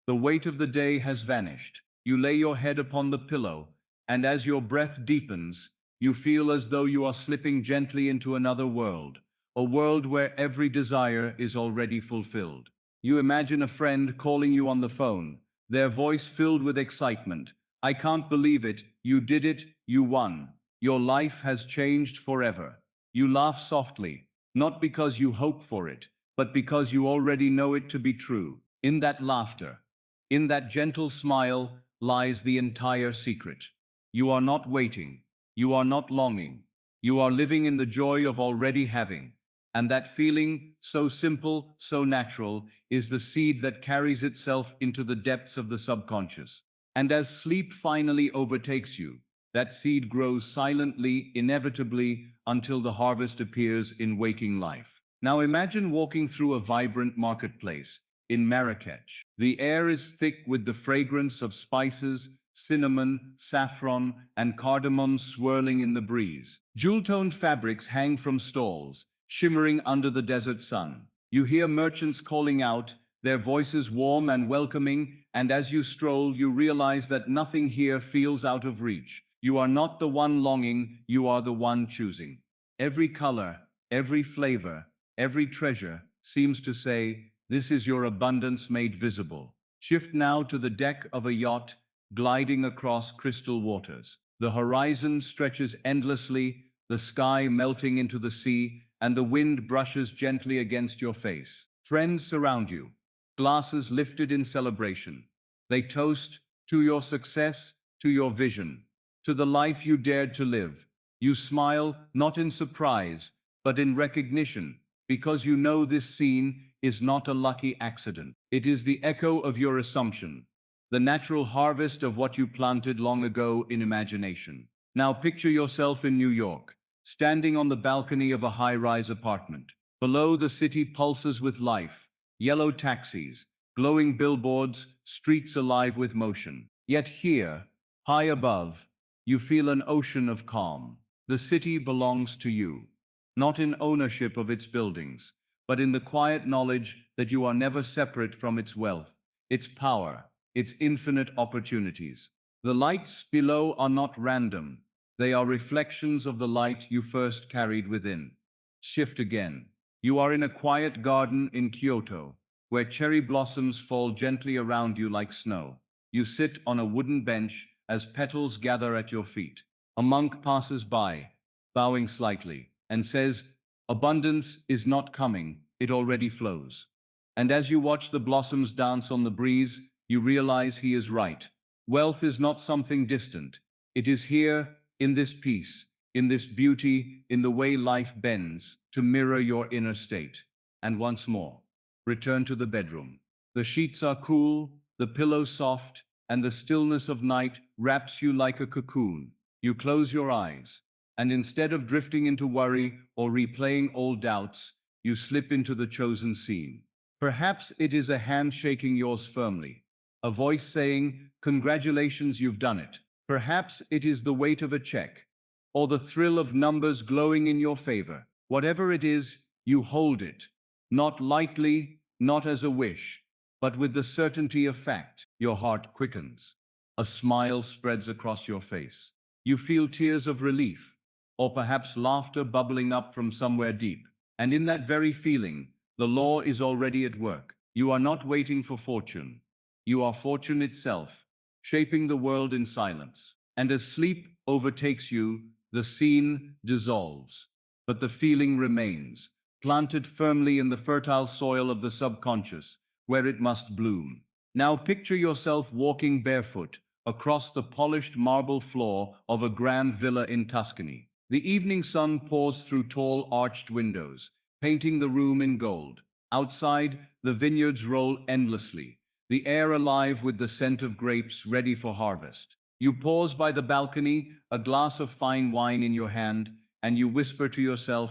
The weight of the day has vanished. You lay your head upon the pillow, and as your breath deepens, you feel as though you are slipping gently into another world, a world where every desire is already fulfilled. You imagine a friend calling you on the phone, their voice filled with excitement. I can't believe it, you did it, you won. Your life has changed forever. You laugh softly, not because you hope for it, but because you already know it to be true. In that laughter, in that gentle smile, lies the entire secret. You are not waiting, you are not longing, you are living in the joy of already having. And that feeling, so simple, so natural, is the seed that carries itself into the depths of the subconscious. And as sleep finally overtakes you, that seed grows silently, inevitably, until the harvest appears in waking life. Now imagine walking through a vibrant marketplace in Marrakech. The air is thick with the fragrance of spices, cinnamon, saffron, and cardamom swirling in the breeze. Jewel-toned fabrics hang from stalls, shimmering under the desert sun. You hear merchants calling out, their voices warm and welcoming, and as you stroll, you realize that nothing here feels out of reach. You are not the one longing, you are the one choosing. Every color, every flavor, every treasure seems to say, this is your abundance made visible. Shift now to the deck of a yacht gliding across crystal waters. The horizon stretches endlessly, the sky melting into the sea, and the wind brushes gently against your face. Friends surround you, glasses lifted in celebration. They toast to your success, to your vision, to the life you dared to live. You smile, not in surprise, but in recognition, because you know this scene is not a lucky accident. It is the echo of your assumption, the natural harvest of what you planted long ago in imagination. Now picture yourself in New York, standing on the balcony of a high-rise apartment. Below, the city pulses with life, yellow taxis, glowing billboards, streets alive with motion. Yet here, high above, you feel an ocean of calm. The city belongs to you, not in ownership of its buildings, but in the quiet knowledge that you are never separate from its wealth, its power, its infinite opportunities. The lights below are not random. They are reflections of the light you first carried within. Shift again. You are in a quiet garden in Kyoto, where cherry blossoms fall gently around you like snow. You sit on a wooden bench as petals gather at your feet. A monk passes by, bowing slightly, and says, "Abundance is not coming, it already flows." And as you watch the blossoms dance on the breeze, you realize he is right. Wealth is not something distant. It is here, in this peace, in this beauty, in the way life bends to mirror your inner state. And once more, return to the bedroom. The sheets are cool, the pillows soft, and the stillness of night wraps you like a cocoon. You close your eyes, and instead of drifting into worry or replaying old doubts, you slip into the chosen scene. Perhaps it is a hand shaking yours firmly, a voice saying, "Congratulations, you've done it." Perhaps it is the weight of a check, or the thrill of numbers glowing in your favor. Whatever it is, you hold it, not lightly, not as a wish, but with the certainty of fact. Your heart quickens. A smile spreads across your face. You feel tears of relief, or perhaps laughter bubbling up from somewhere deep. And in that very feeling, the law is already at work. You are not waiting for fortune. You are fortune itself, shaping the world in silence. And as sleep overtakes you, the scene dissolves. But the feeling remains, planted firmly in the fertile soil of the subconscious, where it must bloom. Now picture yourself walking barefoot across the polished marble floor of a grand villa in Tuscany. The evening sun pours through tall arched windows, painting the room in gold. Outside, the vineyards roll endlessly, the air alive with the scent of grapes ready for harvest. You pause by the balcony, a glass of fine wine in your hand, and you whisper to yourself,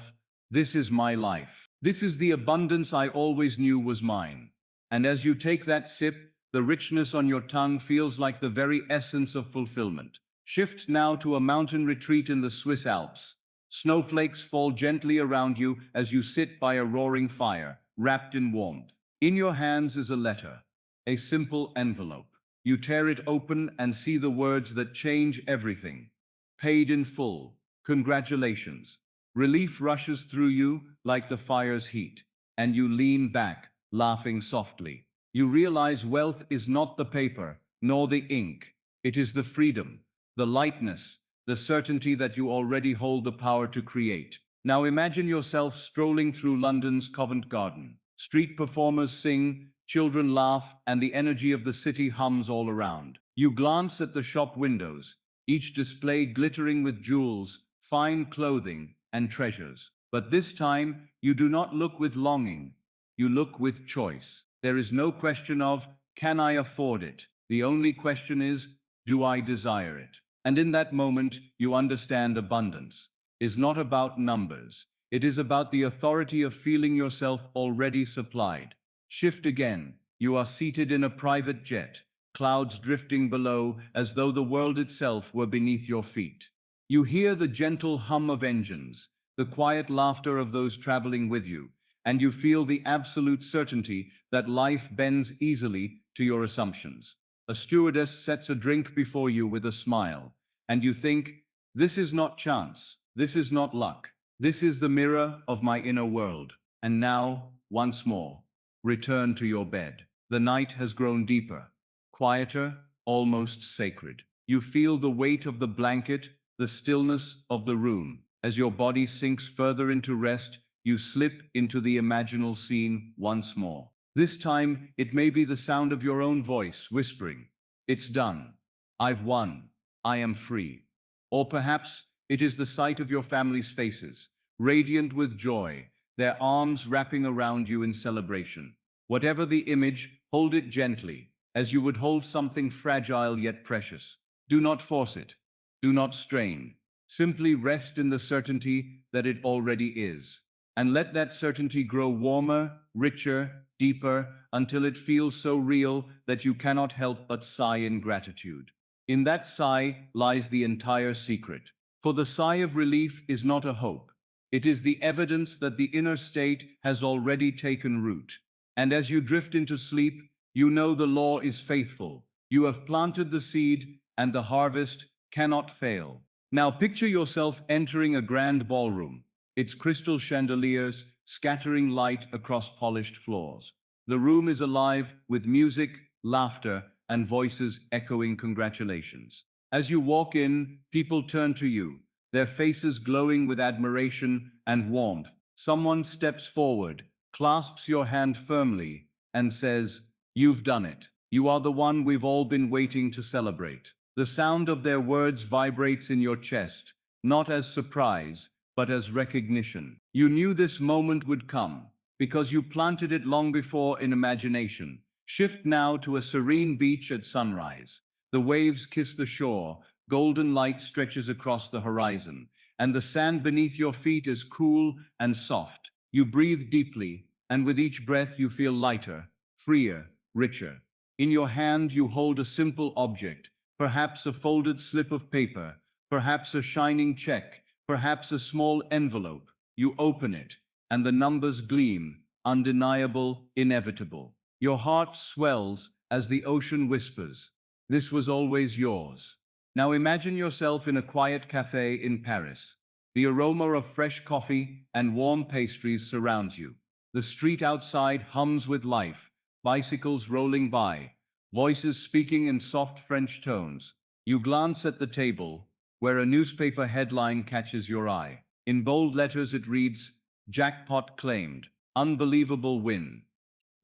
"This is my life. This is the abundance I always knew was mine." And as you take that sip, the richness on your tongue feels like the very essence of fulfillment. Shift now to a mountain retreat in the Swiss Alps. Snowflakes fall gently around you as you sit by a roaring fire, wrapped in warmth. In your hands is a letter, a simple envelope. You tear it open and see the words that change everything. Paid in full. Congratulations. Relief rushes through you like the fire's heat, and you lean back, laughing softly. You realize wealth is not the paper, nor the ink. It is the freedom, the lightness, the certainty that you already hold the power to create. Now imagine yourself strolling through London's Covent Garden. Street performers sing, children laugh, and the energy of the city hums all around. You glance at the shop windows, each display glittering with jewels, fine clothing, and treasures. But this time, you do not look with longing. You look with choice. There is no question of, "Can I afford it?" The only question is, "Do I desire it?" And in that moment, you understand abundance is not about numbers. It is about the authority of feeling yourself already supplied. Shift again. You are seated in a private jet, clouds drifting below as though the world itself were beneath your feet. You hear the gentle hum of engines, the quiet laughter of those traveling with you, and you feel the absolute certainty that life bends easily to your assumptions. A stewardess sets a drink before you with a smile, and you think, "This is not chance, this is not luck, this is the mirror of my inner world." And now, once more, return to your bed. The night has grown deeper, quieter, almost sacred. You feel the weight of the blanket, the stillness of the room. As your body sinks further into rest, you slip into the imaginal scene once more. This time, it may be the sound of your own voice whispering, "It's done. I've won. I am free." Or perhaps it is the sight of your family's faces, radiant with joy, their arms wrapping around you in celebration. Whatever the image, hold it gently, as you would hold something fragile yet precious. Do not force it. Do not strain. Simply rest in the certainty that it already is. And let that certainty grow warmer, richer, deeper, until it feels so real that you cannot help but sigh in gratitude. In that sigh lies the entire secret. For the sigh of relief is not a hope. It is the evidence that the inner state has already taken root. And as you drift into sleep, you know the law is faithful. You have planted the seed, and the harvest cannot fail. Now picture yourself entering a grand ballroom, its crystal chandeliers scattering light across polished floors. The room is alive with music, laughter, and voices echoing congratulations. As you walk in, people turn to you, their faces glowing with admiration and warmth. Someone steps forward, clasps your hand firmly, and says, "You've done it. You are the one we've all been waiting to celebrate." The sound of their words vibrates in your chest, not as surprise, but as recognition. You knew this moment would come, because you planted it long before in imagination. Shift now to a serene beach at sunrise. The waves kiss the shore, golden light stretches across the horizon, and the sand beneath your feet is cool and soft. You breathe deeply, and with each breath you feel lighter, freer, richer. In your hand you hold a simple object, perhaps a folded slip of paper, perhaps a shining check, perhaps a small envelope. You open it, and the numbers gleam, undeniable, inevitable. Your heart swells as the ocean whispers, "This was always yours." Now imagine yourself in a quiet cafe in Paris. The aroma of fresh coffee and warm pastries surrounds you. The street outside hums with life, bicycles rolling by, voices speaking in soft French tones. You glance at the table, where a newspaper headline catches your eye. In bold letters it reads, "Jackpot claimed. Unbelievable win."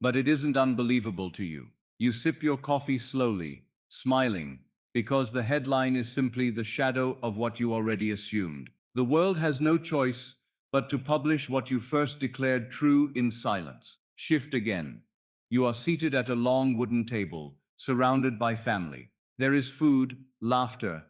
But it isn't unbelievable to you. You sip your coffee slowly, smiling, because the headline is simply the shadow of what you already assumed. The world has no choice but to publish what you first declared true in silence. Shift again. You are seated at a long wooden table, surrounded by family. There is food, laughter,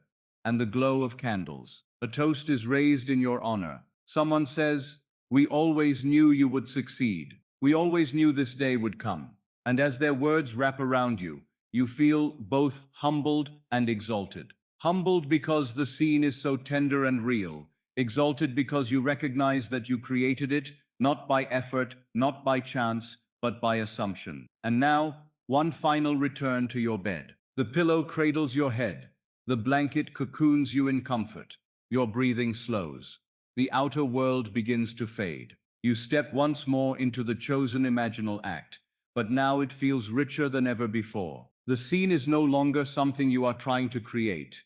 and the glow of candles. A toast is raised in your honor. Someone says, "We always knew you would succeed. We always knew this day would come." And as their words wrap around you, you feel both humbled and exalted. Humbled because the scene is so tender and real, exalted because you recognize that you created it, not by effort, not by chance, but by assumption. And now, one final return to your bed. The pillow cradles your head. The blanket cocoons you in comfort. Your breathing slows. The outer world begins to fade. You step once more into the chosen imaginal act, but now it feels richer than ever before. The scene is no longer something you are trying to create.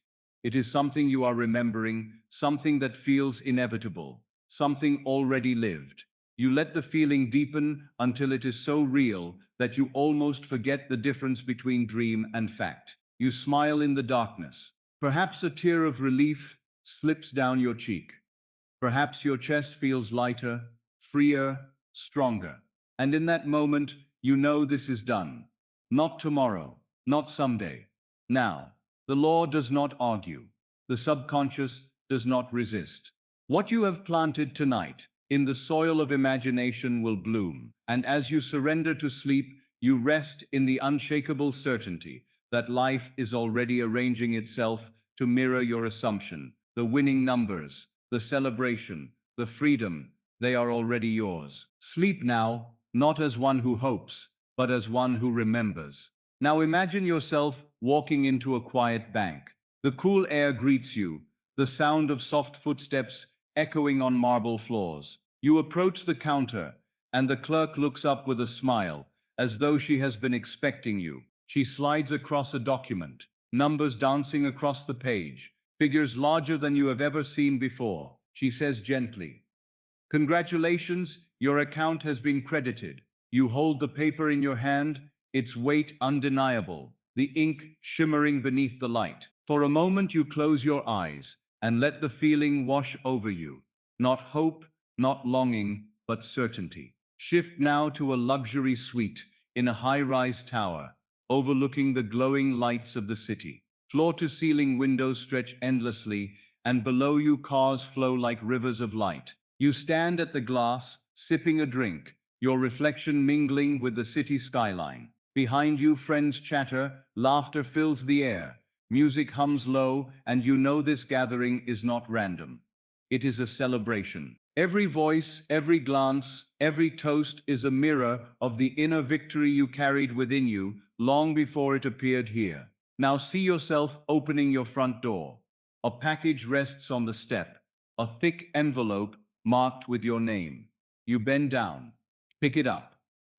It is something you are remembering, something that feels inevitable, something already lived. You let the feeling deepen until it is so real that you almost forget the difference between dream and fact. You smile in the darkness. Perhaps a tear of relief slips down your cheek. Perhaps your chest feels lighter, freer, stronger. And in that moment, you know this is done. Not tomorrow, not someday. Now, the law does not argue. The subconscious does not resist. What you have planted tonight in the soil of imagination will bloom. And as you surrender to sleep, you rest in the unshakable certainty that life is already arranging itself to mirror your assumption. The winning numbers, the celebration, the freedom, they are already yours. Sleep now, not as one who hopes, but as one who remembers. Now imagine yourself walking into a quiet bank. The cool air greets you, the sound of soft footsteps echoing on marble floors. You approach the counter, and the clerk looks up with a smile, as though she has been expecting you. She slides across a document, numbers dancing across the page, figures larger than you have ever seen before. She says gently, "Congratulations, your account has been credited." You hold the paper in your hand, its weight undeniable, the ink shimmering beneath the light. For a moment you close your eyes and let the feeling wash over you. Not hope, not longing, but certainty. Shift now to a luxury suite in a high-rise tower, overlooking the glowing lights of the city. Floor-to-ceiling windows stretch endlessly, and below you cars flow like rivers of light. You stand at the glass, sipping a drink, your reflection mingling with the city skyline. Behind you, friends chatter, laughter fills the air, music hums low, and you know this gathering is not random. It is a celebration. Every voice, every glance, every toast is a mirror of the inner victory you carried within you long before it appeared here. Now see yourself opening your front door. A package rests on the step, a thick envelope marked with your name. You bend down, pick it up,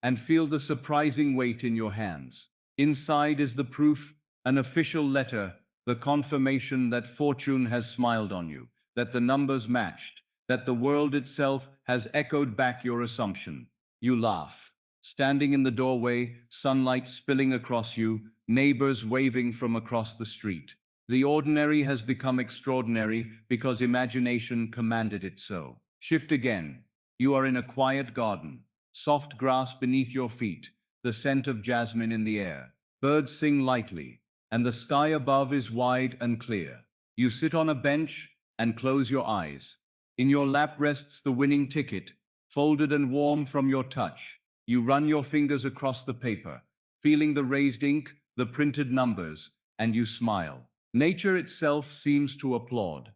and feel the surprising weight in your hands. Inside is the proof, an official letter, the confirmation that fortune has smiled on you, that the numbers matched, that the world itself has echoed back your assumption. You laugh. Standing in the doorway, sunlight spilling across you, neighbors waving from across the street. The ordinary has become extraordinary because imagination commanded it so. Shift again. You are in a quiet garden. Soft grass beneath your feet, the scent of jasmine in the air. Birds sing lightly, and the sky above is wide and clear. You sit on a bench and close your eyes. In your lap rests the winning ticket, folded and warm from your touch. You run your fingers across the paper, feeling the raised ink, the printed numbers, and you smile. Nature itself seems to applaud.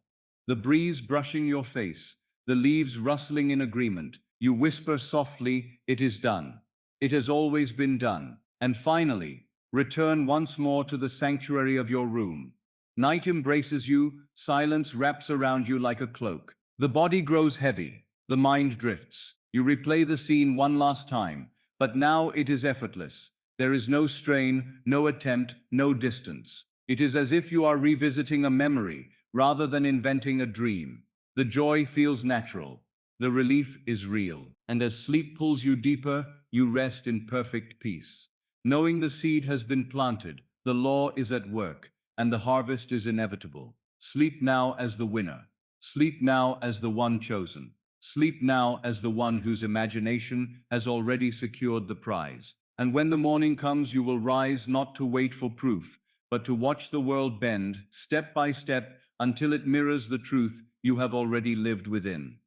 The breeze brushing your face, the leaves rustling in agreement. You whisper softly, "It is done. It has always been done." And finally, return once more to the sanctuary of your room. Night embraces you, silence wraps around you like a cloak. The body grows heavy, the mind drifts. You replay the scene one last time, but now it is effortless. There is no strain, no attempt, no distance. It is as if you are revisiting a memory rather than inventing a dream. The joy feels natural. The relief is real. And as sleep pulls you deeper, you rest in perfect peace. Knowing the seed has been planted, the law is at work, and the harvest is inevitable. Sleep now as the winner. Sleep now as the one chosen. Sleep now as the one whose imagination has already secured the prize. And when the morning comes, you will rise not to wait for proof, but to watch the world bend, step by step, until it mirrors the truth you have already lived within.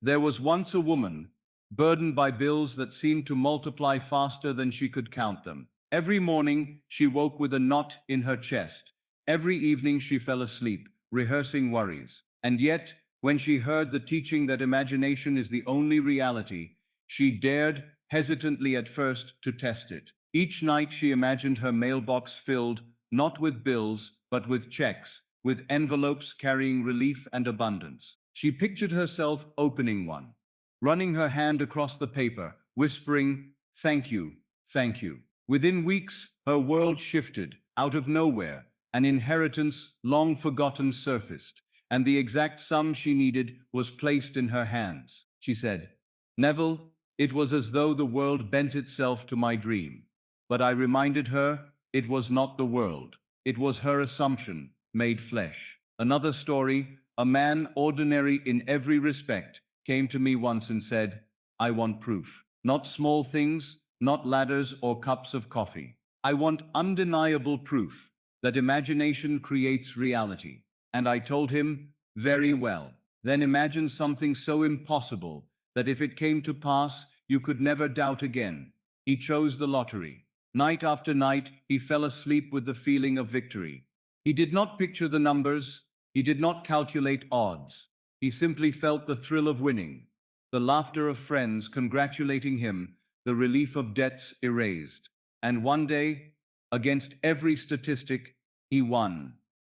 There was once a woman, burdened by bills that seemed to multiply faster than she could count them. Every morning she woke with a knot in her chest. Every evening she fell asleep, rehearsing worries. And yet, when she heard the teaching that imagination is the only reality, she dared, hesitantly at first, to test it. Each night she imagined her mailbox filled, not with bills, but with checks, with envelopes carrying relief and abundance. She pictured herself opening one, running her hand across the paper, whispering, "Thank you, thank you." Within weeks, her world shifted. Out of nowhere, an inheritance long forgotten surfaced, and the exact sum she needed was placed in her hands. She said, "Neville, it was as though the world bent itself to my dream." But I reminded her it was not the world. It was her assumption, made flesh. Another story, a man ordinary in every respect, came to me once and said, "I want proof. Not small things, not ladders or cups of coffee. I want undeniable proof that imagination creates reality." And I told him, "Very well. Then imagine something so impossible that if it came to pass, you could never doubt again." He chose the lottery. Night after night, he fell asleep with the feeling of victory. He did not picture the numbers, he did not calculate odds. He simply felt the thrill of winning, the laughter of friends congratulating him, the relief of debts erased. And one day, against every statistic, he won.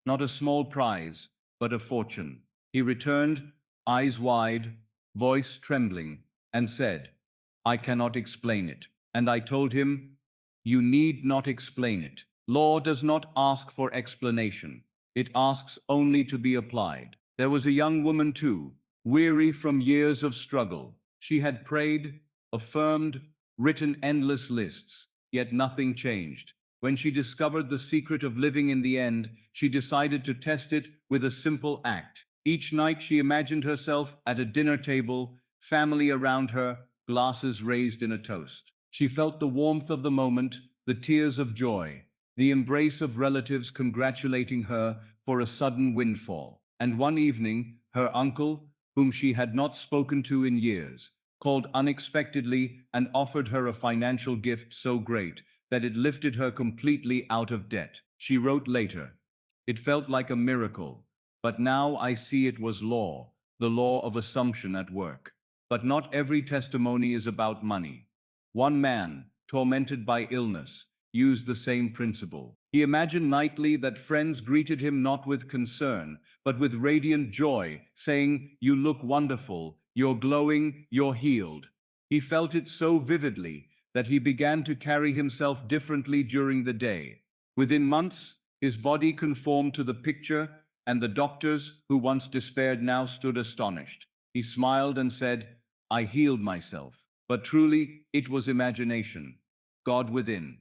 Not a small prize, but a fortune. He returned, eyes wide, voice trembling, and said, "I cannot explain it." And I told him, "You need not explain it. Law does not ask for explanation. It asks only to be applied." There was a young woman too, weary from years of struggle. She had prayed, affirmed, written endless lists, yet nothing changed. When she discovered the secret of living in the end, she decided to test it with a simple act. Each night she imagined herself at a dinner table, family around her, glasses raised in a toast. She felt the warmth of the moment, the tears of joy, the embrace of relatives congratulating her for a sudden windfall. And one evening, her uncle, whom she had not spoken to in years, called unexpectedly and offered her a financial gift so great that it lifted her completely out of debt. She wrote later, "It felt like a miracle, but now I see it was law. the law of assumption at work. But not every testimony is about money. One man, tormented by illness, used the same principle. He imagined nightly that friends greeted him not with concern, but with radiant joy, saying, "You look wonderful, you're glowing, you're healed." He felt it so vividly that he began to carry himself differently during the day. Within months, his body conformed to the picture, and the doctors, who once despaired, now stood astonished. He smiled and said, "I healed myself." But truly, it was imagination, God within,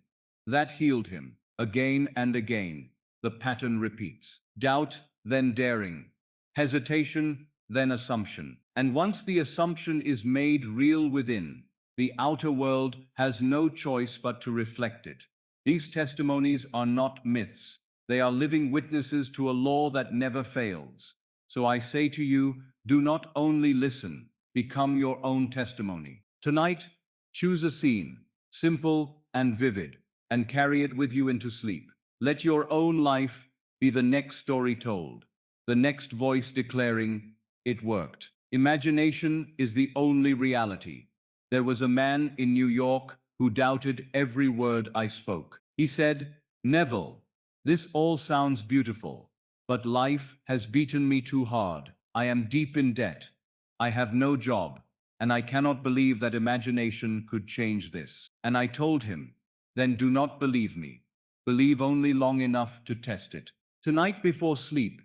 that healed him. Again and again, the pattern repeats. Doubt, then daring. Hesitation, then assumption. And once the assumption is made real within, the outer world has no choice but to reflect it. These testimonies are not myths. They are living witnesses to a law that never fails. So I say to you, do not only listen, become your own testimony. Tonight, choose a scene, simple and vivid, and carry it with you into sleep. Let your own life be the next story told, the next voice declaring, "It worked." Imagination is the only reality. There was a man in New York who doubted every word I spoke. He said, "Neville, this all sounds beautiful, but life has beaten me too hard. I am deep in debt. I have no job, and I cannot believe that imagination could change this." And I told him, "Then do not believe me. Believe only long enough to test it." Tonight before sleep,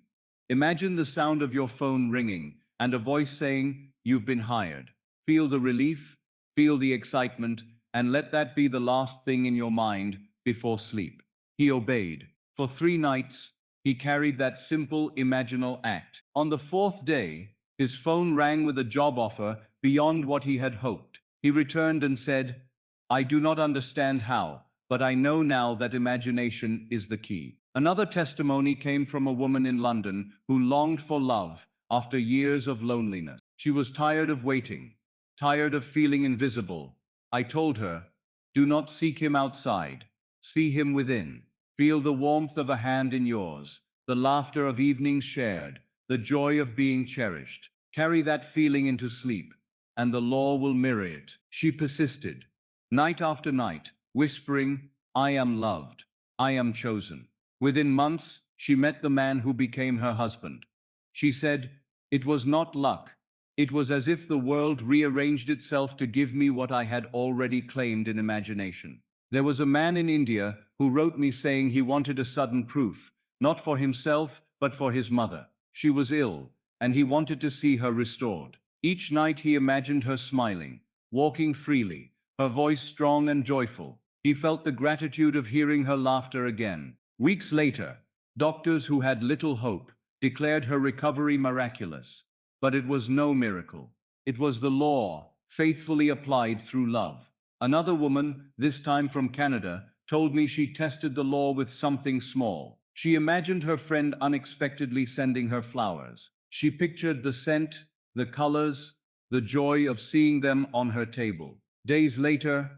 imagine the sound of your phone ringing and a voice saying, "You've been hired." Feel the relief, feel the excitement, and let that be the last thing in your mind before sleep. He obeyed. For 3 nights, he carried that simple imaginal act. On the fourth day, his phone rang with a job offer beyond what he had hoped. He returned and said, "I do not understand how, but I know now that imagination is the key." Another testimony came from a woman in London who longed for love after years of loneliness. She was tired of waiting, tired of feeling invisible. I told her, "Do not seek him outside. See him within. Feel the warmth of a hand in yours, the laughter of evenings shared, the joy of being cherished. Carry that feeling into sleep, and the law will mirror it." She persisted, night after night, whispering, "I am loved. I am chosen." Within months, she met the man who became her husband. She said, "It was not luck. It was as if the world rearranged itself to give me what I had already claimed in imagination." There was a man in India who wrote me saying he wanted a sudden proof, not for himself, but for his mother. She was ill, and he wanted to see her restored. Each night he imagined her smiling, walking freely, her voice strong and joyful. He felt the gratitude of hearing her laughter again. Weeks later, doctors who had little hope declared her recovery miraculous. But it was no miracle. It was the law, faithfully applied through love. Another woman, this time from Canada, told me she tested the law with something small. She imagined her friend unexpectedly sending her flowers. She pictured the scent, the colors, the joy of seeing them on her table. Days later,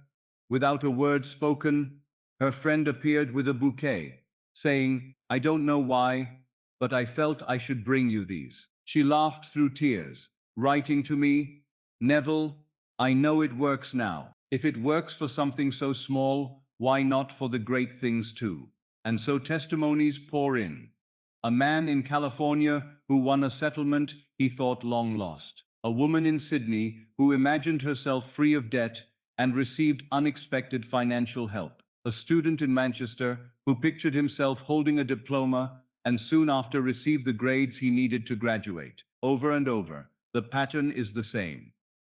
without a word spoken, her friend appeared with a bouquet, saying, "I don't know why, but I felt I should bring you these." She laughed through tears, writing to me, "Neville, I know it works now. If it works for something so small, why not for the great things too?" And so testimonies pour in. A man in California who won a settlement he thought long lost. A woman in Sydney who imagined herself free of debt and received unexpected financial help. A student in Manchester who pictured himself holding a diploma and soon after received the grades he needed to graduate. Over and over, the pattern is the same.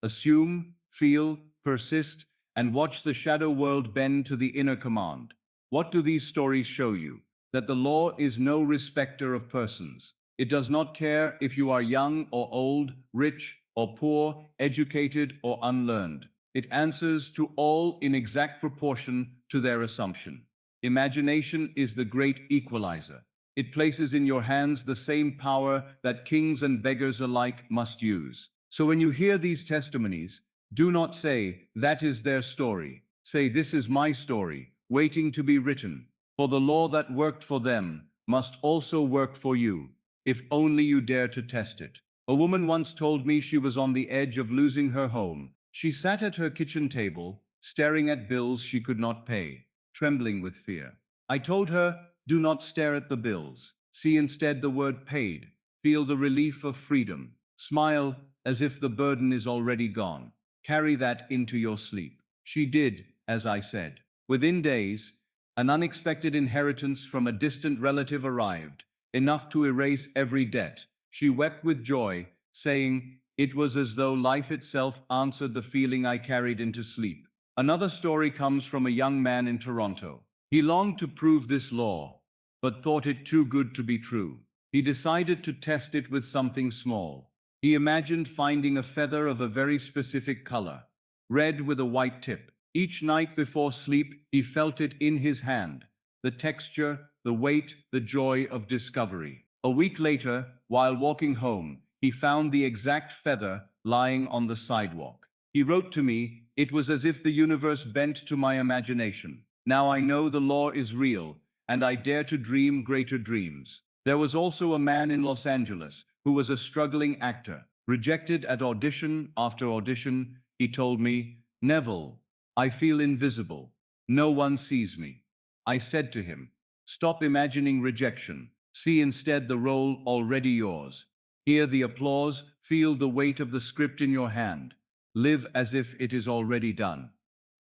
Assume, feel, persist, and watch the shadow world bend to the inner command. What do these stories show you? That the law is no respecter of persons. It does not care if you are young or old, rich or poor, educated or unlearned. It answers to all in exact proportion to their assumption. Imagination is the great equalizer. It places in your hands the same power that kings and beggars alike must use. So when you hear these testimonies, do not say, "That is their story." Say, "This is my story, waiting to be written." For the law that worked for them must also work for you, if only you dare to test it. A woman once told me she was on the edge of losing her home. She sat at her kitchen table, staring at bills she could not pay, trembling with fear. I told her, do not stare at the bills. See instead the word paid. Feel the relief of freedom. Smile as if the burden is already gone. Carry that into your sleep. She did, as I said. Within days, an unexpected inheritance from a distant relative arrived, enough to erase every debt. She wept with joy, saying, it was as though life itself answered the feeling I carried into sleep. Another story comes from a young man in Toronto. He longed to prove this law, but thought it too good to be true. He decided to test it with something small. He imagined finding a feather of a very specific color, red with a white tip. Each night before sleep, he felt it in his hand, the texture, the weight, the joy of discovery. A week later, while walking home, he found the exact feather lying on the sidewalk. He wrote to me, it was as if the universe bent to my imagination. Now I know the law is real, and I dare to dream greater dreams. There was also a man in Los Angeles who was a struggling actor. Rejected at audition after audition, he told me, Neville, I feel invisible. No one sees me. I said to him, stop imagining rejection. See instead the role already yours. Hear the applause, feel the weight of the script in your hand. Live as if it is already done.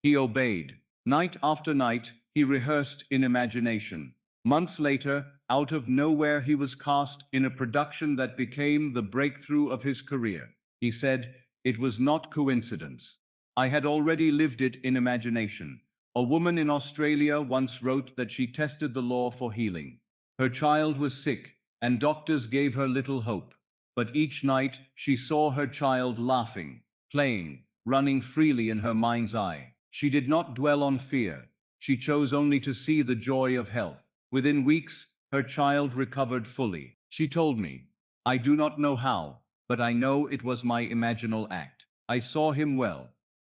He obeyed. Night after night, he rehearsed in imagination. Months later, out of nowhere, he was cast in a production that became the breakthrough of his career. He said, it was not coincidence. I had already lived it in imagination. A woman in Australia once wrote that she tested the law for healing. Her child was sick, and doctors gave her little hope. But each night she saw her child laughing, playing, running freely in her mind's eye. She did not dwell on fear. She chose only to see the joy of health. Within weeks, her child recovered fully. She told me, I do not know how, but I know it was my imaginal act. I saw him well,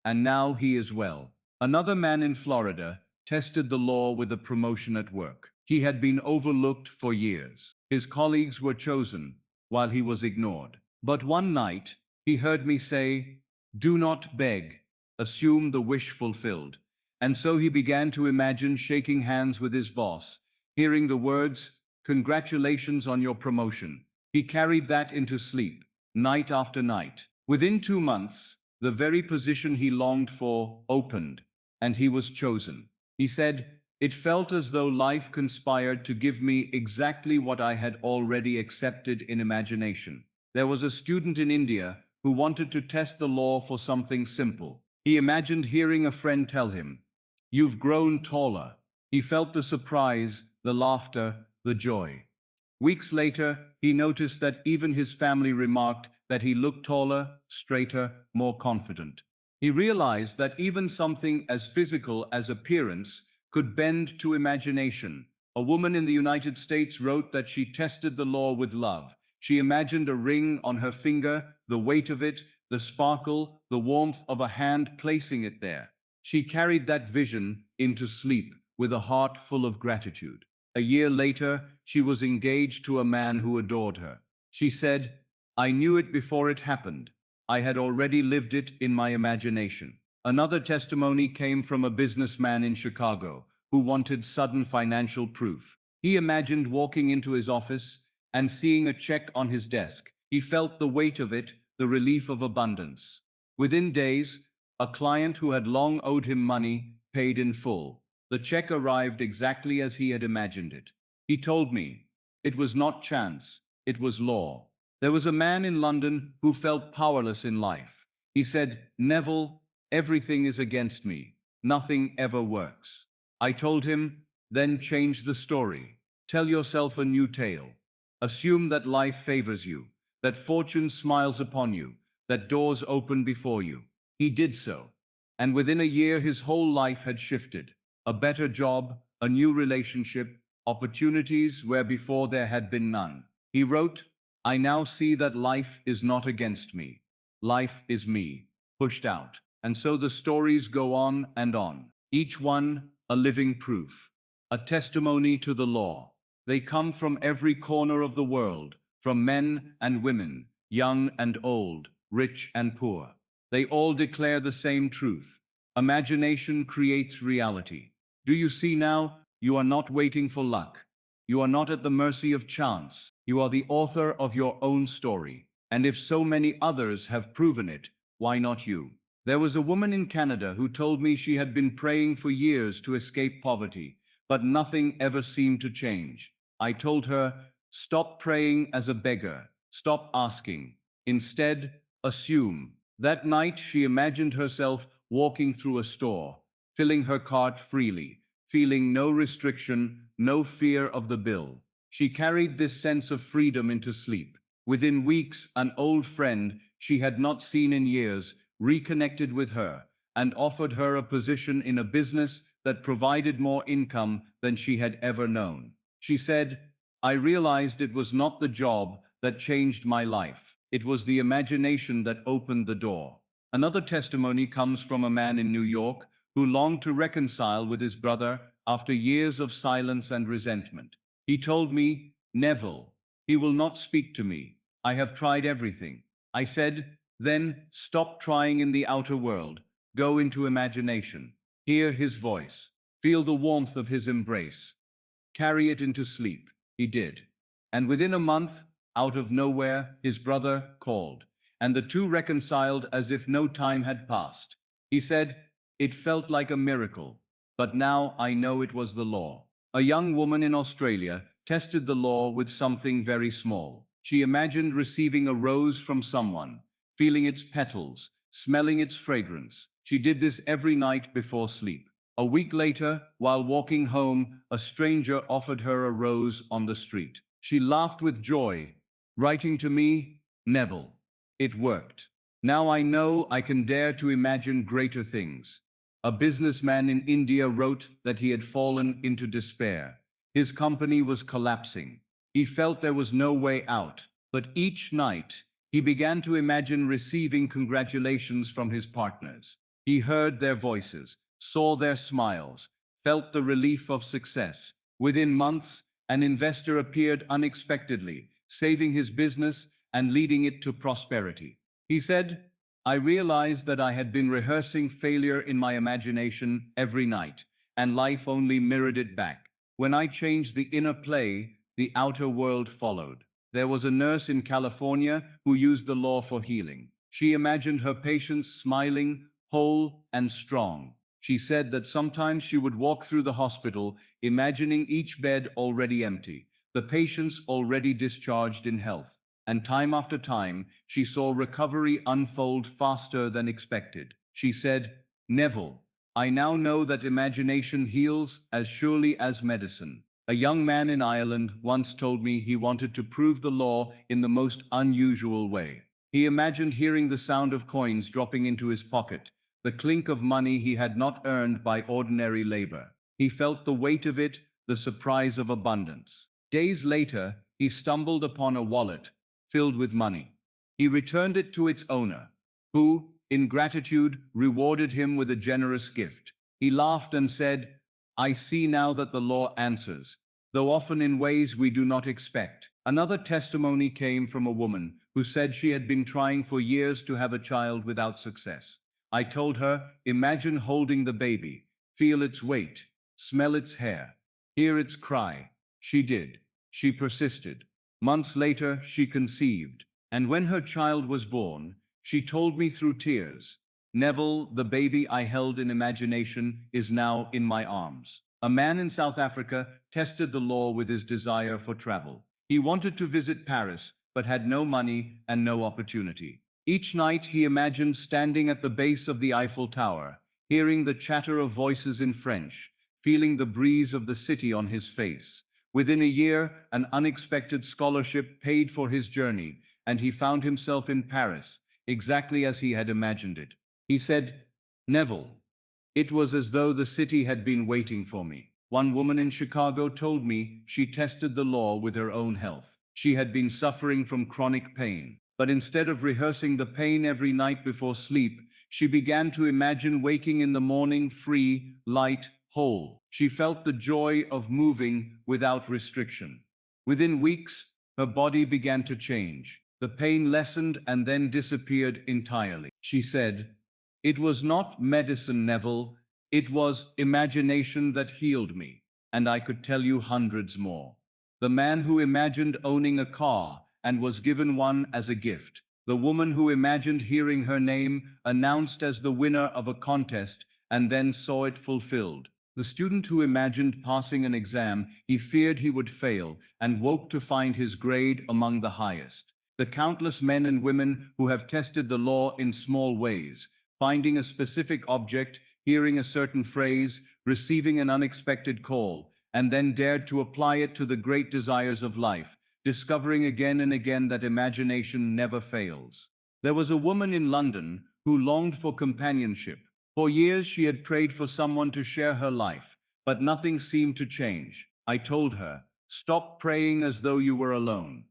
and now he is well. Another man in Florida tested the law with a promotion at work. He had been overlooked for years. His colleagues were chosen, while he was ignored. But one night, he heard me say, do not beg, assume the wish fulfilled. And so he began to imagine shaking hands with his boss, hearing the words, congratulations on your promotion. He carried that into sleep, night after night. Within 2 months, the very position he longed for opened, and he was chosen. He said, it felt as though life conspired to give me exactly what I had already accepted in imagination. There was a student in India who wanted to test the law for something simple. He imagined hearing a friend tell him, you've grown taller. He felt the surprise, the laughter, the joy. Weeks later, he noticed that even his family remarked that he looked taller, straighter, more confident. He realized that even something as physical as appearance could bend to imagination. A woman in the United States wrote that she tested the law with love. She imagined a ring on her finger, the weight of it, the sparkle, the warmth of a hand placing it there. She carried that vision into sleep with a heart full of gratitude. A year later, she was engaged to a man who adored her. She said, I knew it before it happened. I had already lived it in my imagination. Another testimony came from a businessman in Chicago who wanted sudden financial proof. He imagined walking into his office and seeing a check on his desk. He felt the weight of it, the relief of abundance. Within days, a client who had long owed him money paid in full. The check arrived exactly as he had imagined it. He told me, it was not chance, it was law. There was a man in London who felt powerless in life. He said, Neville, everything is against me. Nothing ever works. I told him, then change the story. Tell yourself a new tale. Assume that life favors you, that fortune smiles upon you, that doors open before you. He did so. And within a year, his whole life had shifted. A better job, a new relationship, opportunities where before there had been none. He wrote, I now see that life is not against me. Life is me, pushed out. And so the stories go on, each one a living proof, a testimony to the law. They come from every corner of the world, from men and women, young and old, rich and poor. They all declare the same truth. Imagination creates reality. Do you see now? You are not waiting for luck. You are not at the mercy of chance. You are the author of your own story. And if so many others have proven it, why not you? There was a woman in Canada who told me she had been praying for years to escape poverty, but nothing ever seemed to change. I told her, stop praying as a beggar, stop asking. Instead, assume. That night she imagined herself walking through a store, filling her cart freely, feeling no restriction, no fear of the bill. She carried this sense of freedom into sleep. Within weeks, an old friend she had not seen in years reconnected with her and offered her a position in a business that provided more income than she had ever known. She said, I realized it was not the job that changed my life. It was the imagination that opened the door. Another testimony comes from a man in New York who longed to reconcile with his brother after years of silence and resentment. He told me, Neville, he will not speak to me. I have tried everything. I said, then stop trying in the outer world. Go into imagination. Hear his voice. Feel the warmth of his embrace. Carry it into sleep. He did. And within a month, out of nowhere, his brother called, and the two reconciled as if no time had passed. He said, it felt like a miracle, but now I know it was the law. A young woman in Australia tested the law with something very small. She imagined receiving a rose from someone, feeling its petals, smelling its fragrance. She did this every night before sleep. A week later, while walking home, a stranger offered her a rose on the street. She laughed with joy, writing to me, Neville, it worked. Now I know I can dare to imagine greater things. A businessman in India wrote that he had fallen into despair. His company was collapsing. He felt there was no way out, but each night he began to imagine receiving congratulations from his partners. He heard their voices, saw their smiles, felt the relief of success. Within months, an investor appeared unexpectedly, saving his business and leading it to prosperity. He said, I realized that I had been rehearsing failure in my imagination every night, and life only mirrored it back. When I changed the inner play, the outer world followed. There was a nurse in California who used the law for healing. She imagined her patients smiling, whole, and strong. She said that sometimes she would walk through the hospital, imagining each bed already empty, the patients already discharged in health. And time after time, she saw recovery unfold faster than expected. She said, Neville, I now know that imagination heals as surely as medicine. A young man in Ireland once told me he wanted to prove the law in the most unusual way. He imagined hearing the sound of coins dropping into his pocket, the clink of money he had not earned by ordinary labor. He felt the weight of it, the surprise of abundance. Days later, he stumbled upon a wallet filled with money. He returned it to its owner, who, in gratitude, rewarded him with a generous gift. He laughed and said, I see now that the law answers, though often in ways we do not expect. Another testimony came from a woman who said she had been trying for years to have a child without success. I told her, imagine holding the baby, feel its weight, smell its hair, hear its cry. She did. She persisted. Months later, she conceived, and when her child was born, she told me through tears, Neville, the baby I held in imagination, is now in my arms. A man in South Africa tested the law with his desire for travel. He wanted to visit Paris, but had no money and no opportunity. Each night he imagined standing at the base of the Eiffel Tower, hearing the chatter of voices in French, feeling the breeze of the city on his face. Within a year, an unexpected scholarship paid for his journey, and he found himself in Paris, exactly as he had imagined it. He said, Neville, it was as though the city had been waiting for me. One woman in Chicago told me she tested the law with her own health. She had been suffering from chronic pain, but instead of rehearsing the pain every night before sleep, she began to imagine waking in the morning free, light, whole. She felt the joy of moving without restriction. Within weeks, her body began to change. The pain lessened and then disappeared entirely. She said, "It was not medicine, Neville. It was imagination that healed me." And I could tell you hundreds more. The man who imagined owning a car and was given one as a gift. The woman who imagined hearing her name announced as the winner of a contest and then saw it fulfilled. The student who imagined passing an exam he feared he would fail and woke to find his grade among the highest. The countless men and women who have tested the law in small ways, finding a specific object, hearing a certain phrase, receiving an unexpected call, and then dared to apply it to the great desires of life, discovering again and again that imagination never fails. There was a woman in London who longed for companionship. For years she had prayed for someone to share her life, but nothing seemed to change. I told her, "Stop praying as though you were alone.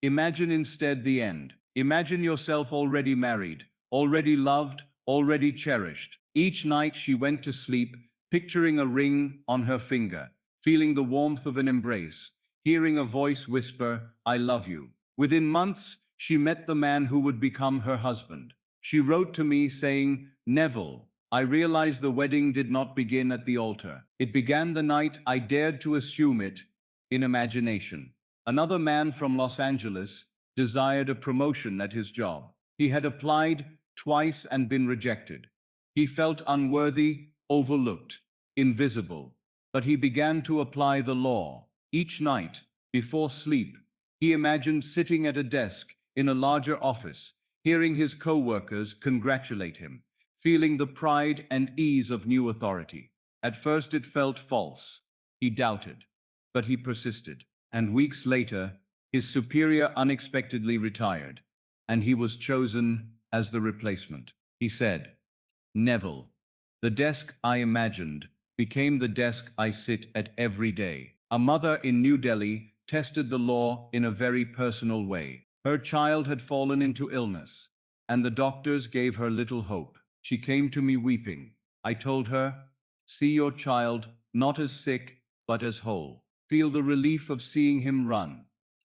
Imagine instead the end. Imagine yourself already married, already loved, already cherished." Each night she went to sleep, picturing a ring on her finger, feeling the warmth of an embrace, hearing a voice whisper, "I love you." Within months, she met the man who would become her husband. She wrote to me saying, "Neville, I realized the wedding did not begin at the altar. It began the night I dared to assume it in imagination." Another man from Los Angeles desired a promotion at his job. He had applied twice and been rejected. He felt unworthy, overlooked, invisible. But he began to apply the law. Each night, before sleep, he imagined sitting at a desk in a larger office, hearing his co-workers congratulate him, feeling the pride and ease of new authority. At first it felt false. He doubted, but he persisted. And weeks later, his superior unexpectedly retired, and he was chosen as the replacement. He said, "Neville, the desk I imagined became the desk I sit at every day." A mother in New Delhi tested the law in a very personal way. Her child had fallen into illness, and the doctors gave her little hope. She came to me weeping. I told her, "See your child not as sick, but as whole. Feel the relief of seeing him run,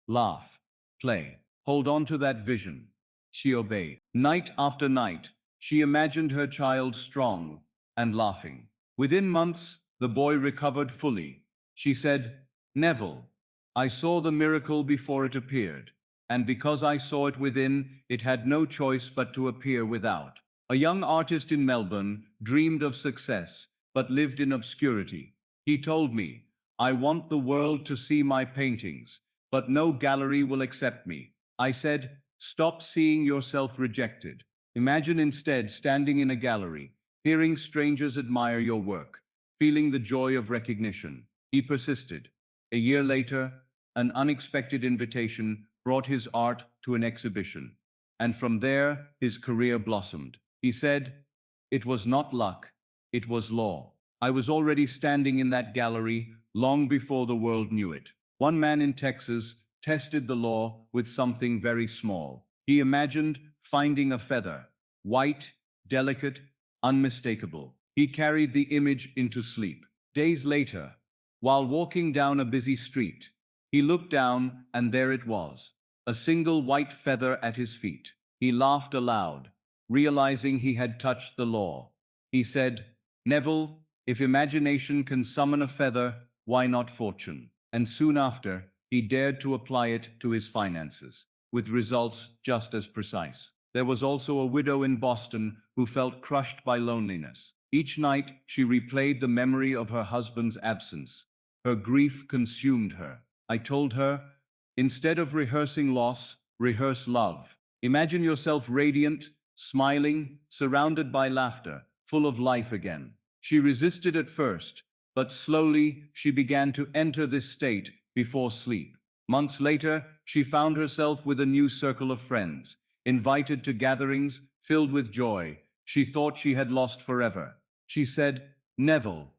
laugh, play. Hold on to that vision." She obeyed. Night after night, she imagined her child strong and laughing. Within months, the boy recovered fully. She said, "Neville, I saw the miracle before it appeared, and because I saw it within, it had no choice but to appear without." A young artist in Melbourne dreamed of success, but lived in obscurity. He told me, "I want the world to see my paintings, but no gallery will accept me." I said, "Stop seeing yourself rejected. Imagine instead standing in a gallery, hearing strangers admire your work, feeling the joy of recognition." He persisted. A year later, an unexpected invitation brought his art to an exhibition, and from there his career blossomed. He said, "It was not luck, it was law. I was already standing in that gallery long before the world knew it." One man in Texas tested the law with something very small. He imagined finding a feather, white, delicate, unmistakable. He carried the image into sleep. Days later, while walking down a busy street, he looked down and there it was, a single white feather at his feet. He laughed aloud, realizing he had touched the law. He said, "Neville, if imagination can summon a feather, why not fortune?" And soon after, he dared to apply it to his finances, with results just as precise. There was also a widow in Boston who felt crushed by loneliness. Each night, she replayed the memory of her husband's absence. Her grief consumed her. I told her, "Instead of rehearsing loss, rehearse love. Imagine yourself radiant, smiling, surrounded by laughter, full of life again." She resisted at first, but slowly she began to enter this state before sleep. Months later, she found herself with a new circle of friends, invited to gatherings filled with joy she thought she had lost forever. She said, "Neville,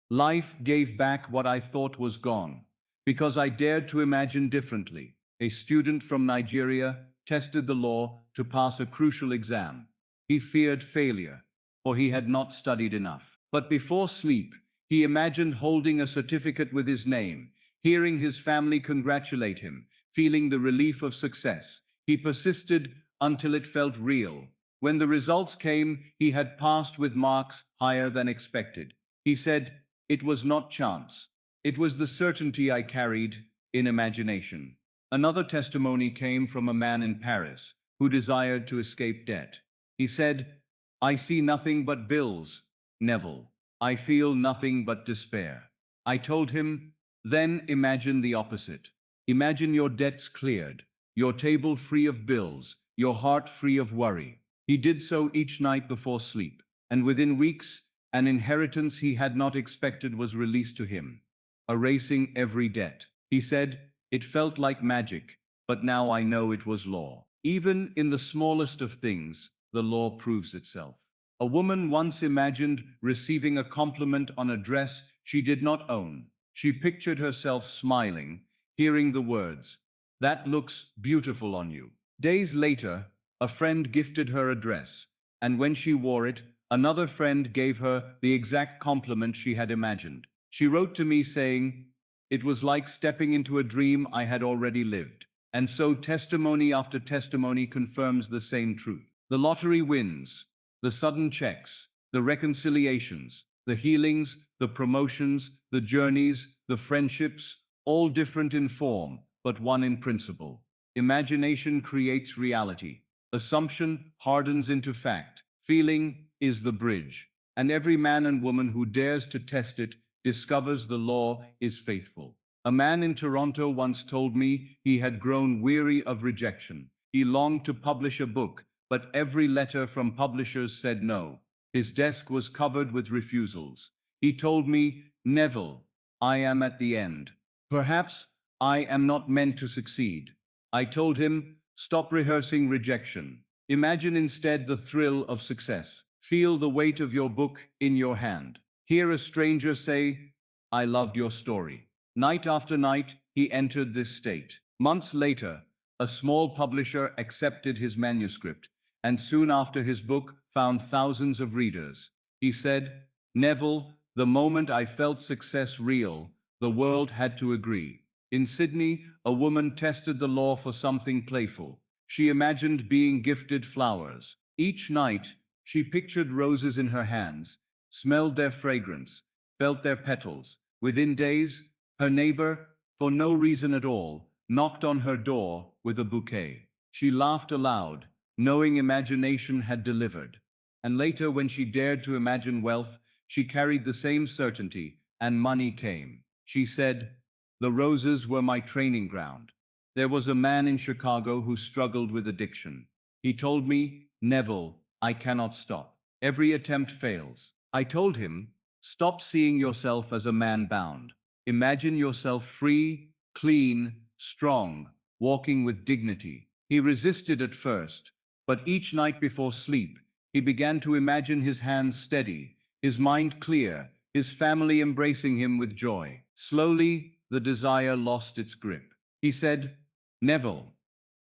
life gave back what I thought was gone, because I dared to imagine differently." A student from Nigeria tested the law to pass a crucial exam. He feared failure, for he had not studied enough. But before sleep, he imagined holding a certificate with his name, hearing his family congratulate him, feeling the relief of success. He persisted until it felt real. When the results came, he had passed with marks higher than expected. He said, "It was not chance. It was the certainty I carried in imagination." Another testimony came from a man in Paris who desired to escape debt. He said, "I see nothing but bills, Neville. I feel nothing but despair." I told him, "Then imagine the opposite. Imagine your debts cleared, your table free of bills, your heart free of worry." He did so each night before sleep, and within weeks, an inheritance he had not expected was released to him, erasing every debt. He said, "It felt like magic, but now I know it was law." Even in the smallest of things, the law proves itself. A woman once imagined receiving a compliment on a dress she did not own. She pictured herself smiling, hearing the words, "That looks beautiful on you." Days later, a friend gifted her a dress, and when she wore it, another friend gave her the exact compliment she had imagined. She wrote to me saying, "It was like stepping into a dream I had already lived." And so testimony after testimony confirms the same truth. The lottery wins, the sudden checks, the reconciliations, the healings, the promotions, the journeys, the friendships, all different in form, but one in principle. Imagination creates reality. Assumption hardens into fact. Feeling is the bridge. And every man and woman who dares to test it discovers the law is faithful. A man in Toronto once told me he had grown weary of rejection. He longed to publish a book, but every letter from publishers said no. His desk was covered with refusals. He told me, "Neville, I am at the end. Perhaps I am not meant to succeed." I told him, "Stop rehearsing rejection. Imagine instead the thrill of success. Feel the weight of your book in your hand. Hear a stranger say, 'I loved your story.'" Night after night, he entered this state. Months later, a small publisher accepted his manuscript, and soon after his book found thousands of readers. He said, "Neville, the moment I felt success real, the world had to agree." In Sydney, a woman tested the law for something playful. She imagined being gifted flowers. Each night, she pictured roses in her hands, smelled their fragrance, felt their petals. Within days, her neighbor, for no reason at all, knocked on her door with a bouquet. She laughed aloud, knowing imagination had delivered. And later, when she dared to imagine wealth, she carried the same certainty, and money came. She said, "The roses were my training ground." There was a man in Chicago who struggled with addiction. He told me, "Neville, I cannot stop. Every attempt fails." I told him, "Stop seeing yourself as a man bound. Imagine yourself free, clean, strong, walking with dignity." He resisted at first, but each night before sleep, he began to imagine his hands steady, his mind clear, his family embracing him with joy. Slowly, the desire lost its grip. He said, "Neville,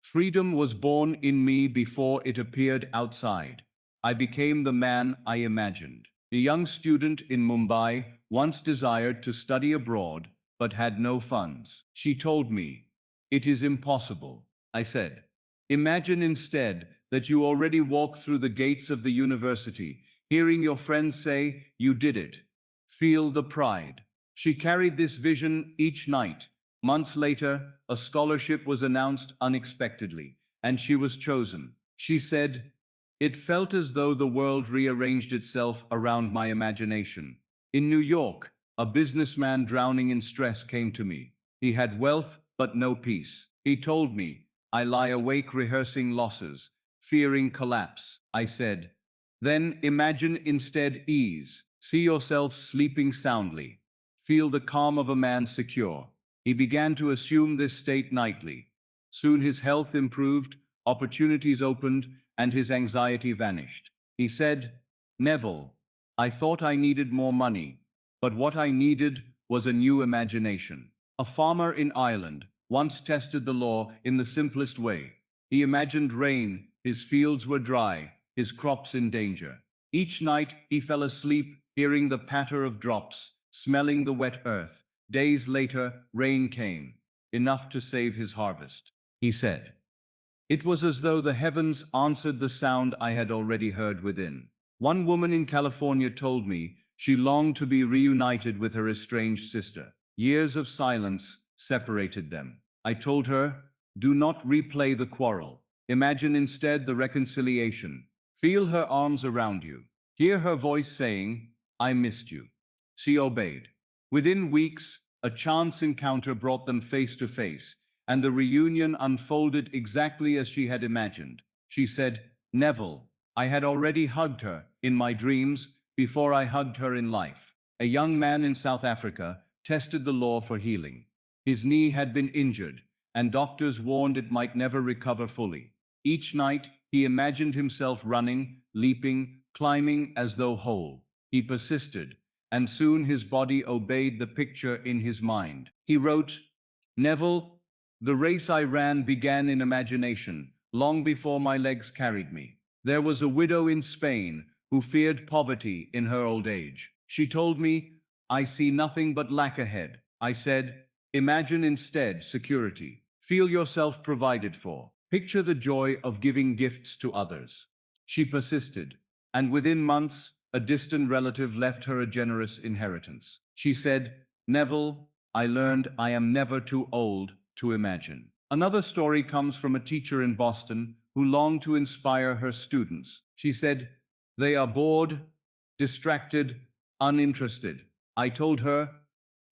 freedom was born in me before it appeared outside. I became the man I imagined." A young student in Mumbai once desired to study abroad, but had no funds. She told me, "It is impossible." I said, "Imagine instead that you already walk through the gates of the university, hearing your friends say, 'You did it.' Feel the pride." She carried this vision each night. Months later, a scholarship was announced unexpectedly, and she was chosen. She said, "It felt as though the world rearranged itself around my imagination." In New York, a businessman drowning in stress came to me. He had wealth, but no peace. He told me, "I lie awake rehearsing losses, fearing collapse." I said, "Then imagine instead ease. See yourself sleeping soundly. Feel the calm of a man secure." He began to assume this state nightly. Soon his health improved, opportunities opened, and his anxiety vanished. He said, "Neville, I thought I needed more money, but what I needed was a new imagination." A farmer in Ireland once tested the law in the simplest way. He imagined rain, his fields were dry, his crops in danger. Each night he fell asleep, hearing the patter of drops, smelling the wet earth. Days later, rain came, enough to save his harvest. He said, It was as though the heavens answered the sound I had already heard within. One woman in California told me she longed to be reunited with her estranged sister. Years of silence separated them. I told her, do not replay the quarrel. Imagine instead the reconciliation. Feel her arms around you. Hear her voice saying, I missed you. She obeyed. Within weeks, a chance encounter brought them face to face, and the reunion unfolded exactly as she had imagined. She said, Neville, I had already hugged her in my dreams before I hugged her in life. A young man in South Africa tested the law for healing. His knee had been injured, and doctors warned it might never recover fully. Each night, he imagined himself running, leaping, climbing as though whole. He persisted, and soon his body obeyed the picture in his mind. He wrote, Neville, the race I ran began in imagination, long before my legs carried me. There was a widow in Spain who feared poverty in her old age. She told me, I see nothing but lack ahead. I said, imagine instead security. Feel yourself provided for. Picture the joy of giving gifts to others. She persisted, and within months, a distant relative left her a generous inheritance. She said, Neville, I learned I am never too old to imagine. Another story comes from a teacher in Boston who longed to inspire her students. She said, they are bored, distracted, uninterested. I told her,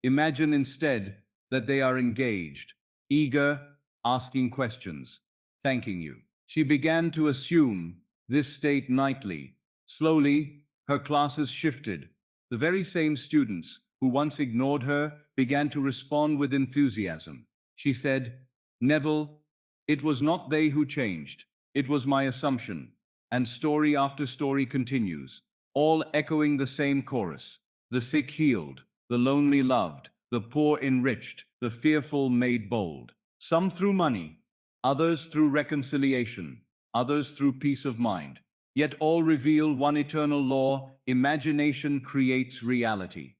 imagine instead that they are engaged, eager, asking questions, thanking you. She began to assume this state nightly. Slowly, her classes shifted. The very same students who once ignored her began to respond with enthusiasm. She said, Neville, it was not they who changed, it was my assumption. And story after story continues, all echoing the same chorus. The sick healed, the lonely loved, the poor enriched, the fearful made bold. Some through money, others through reconciliation, others through peace of mind. Yet all reveal one eternal law: imagination creates reality.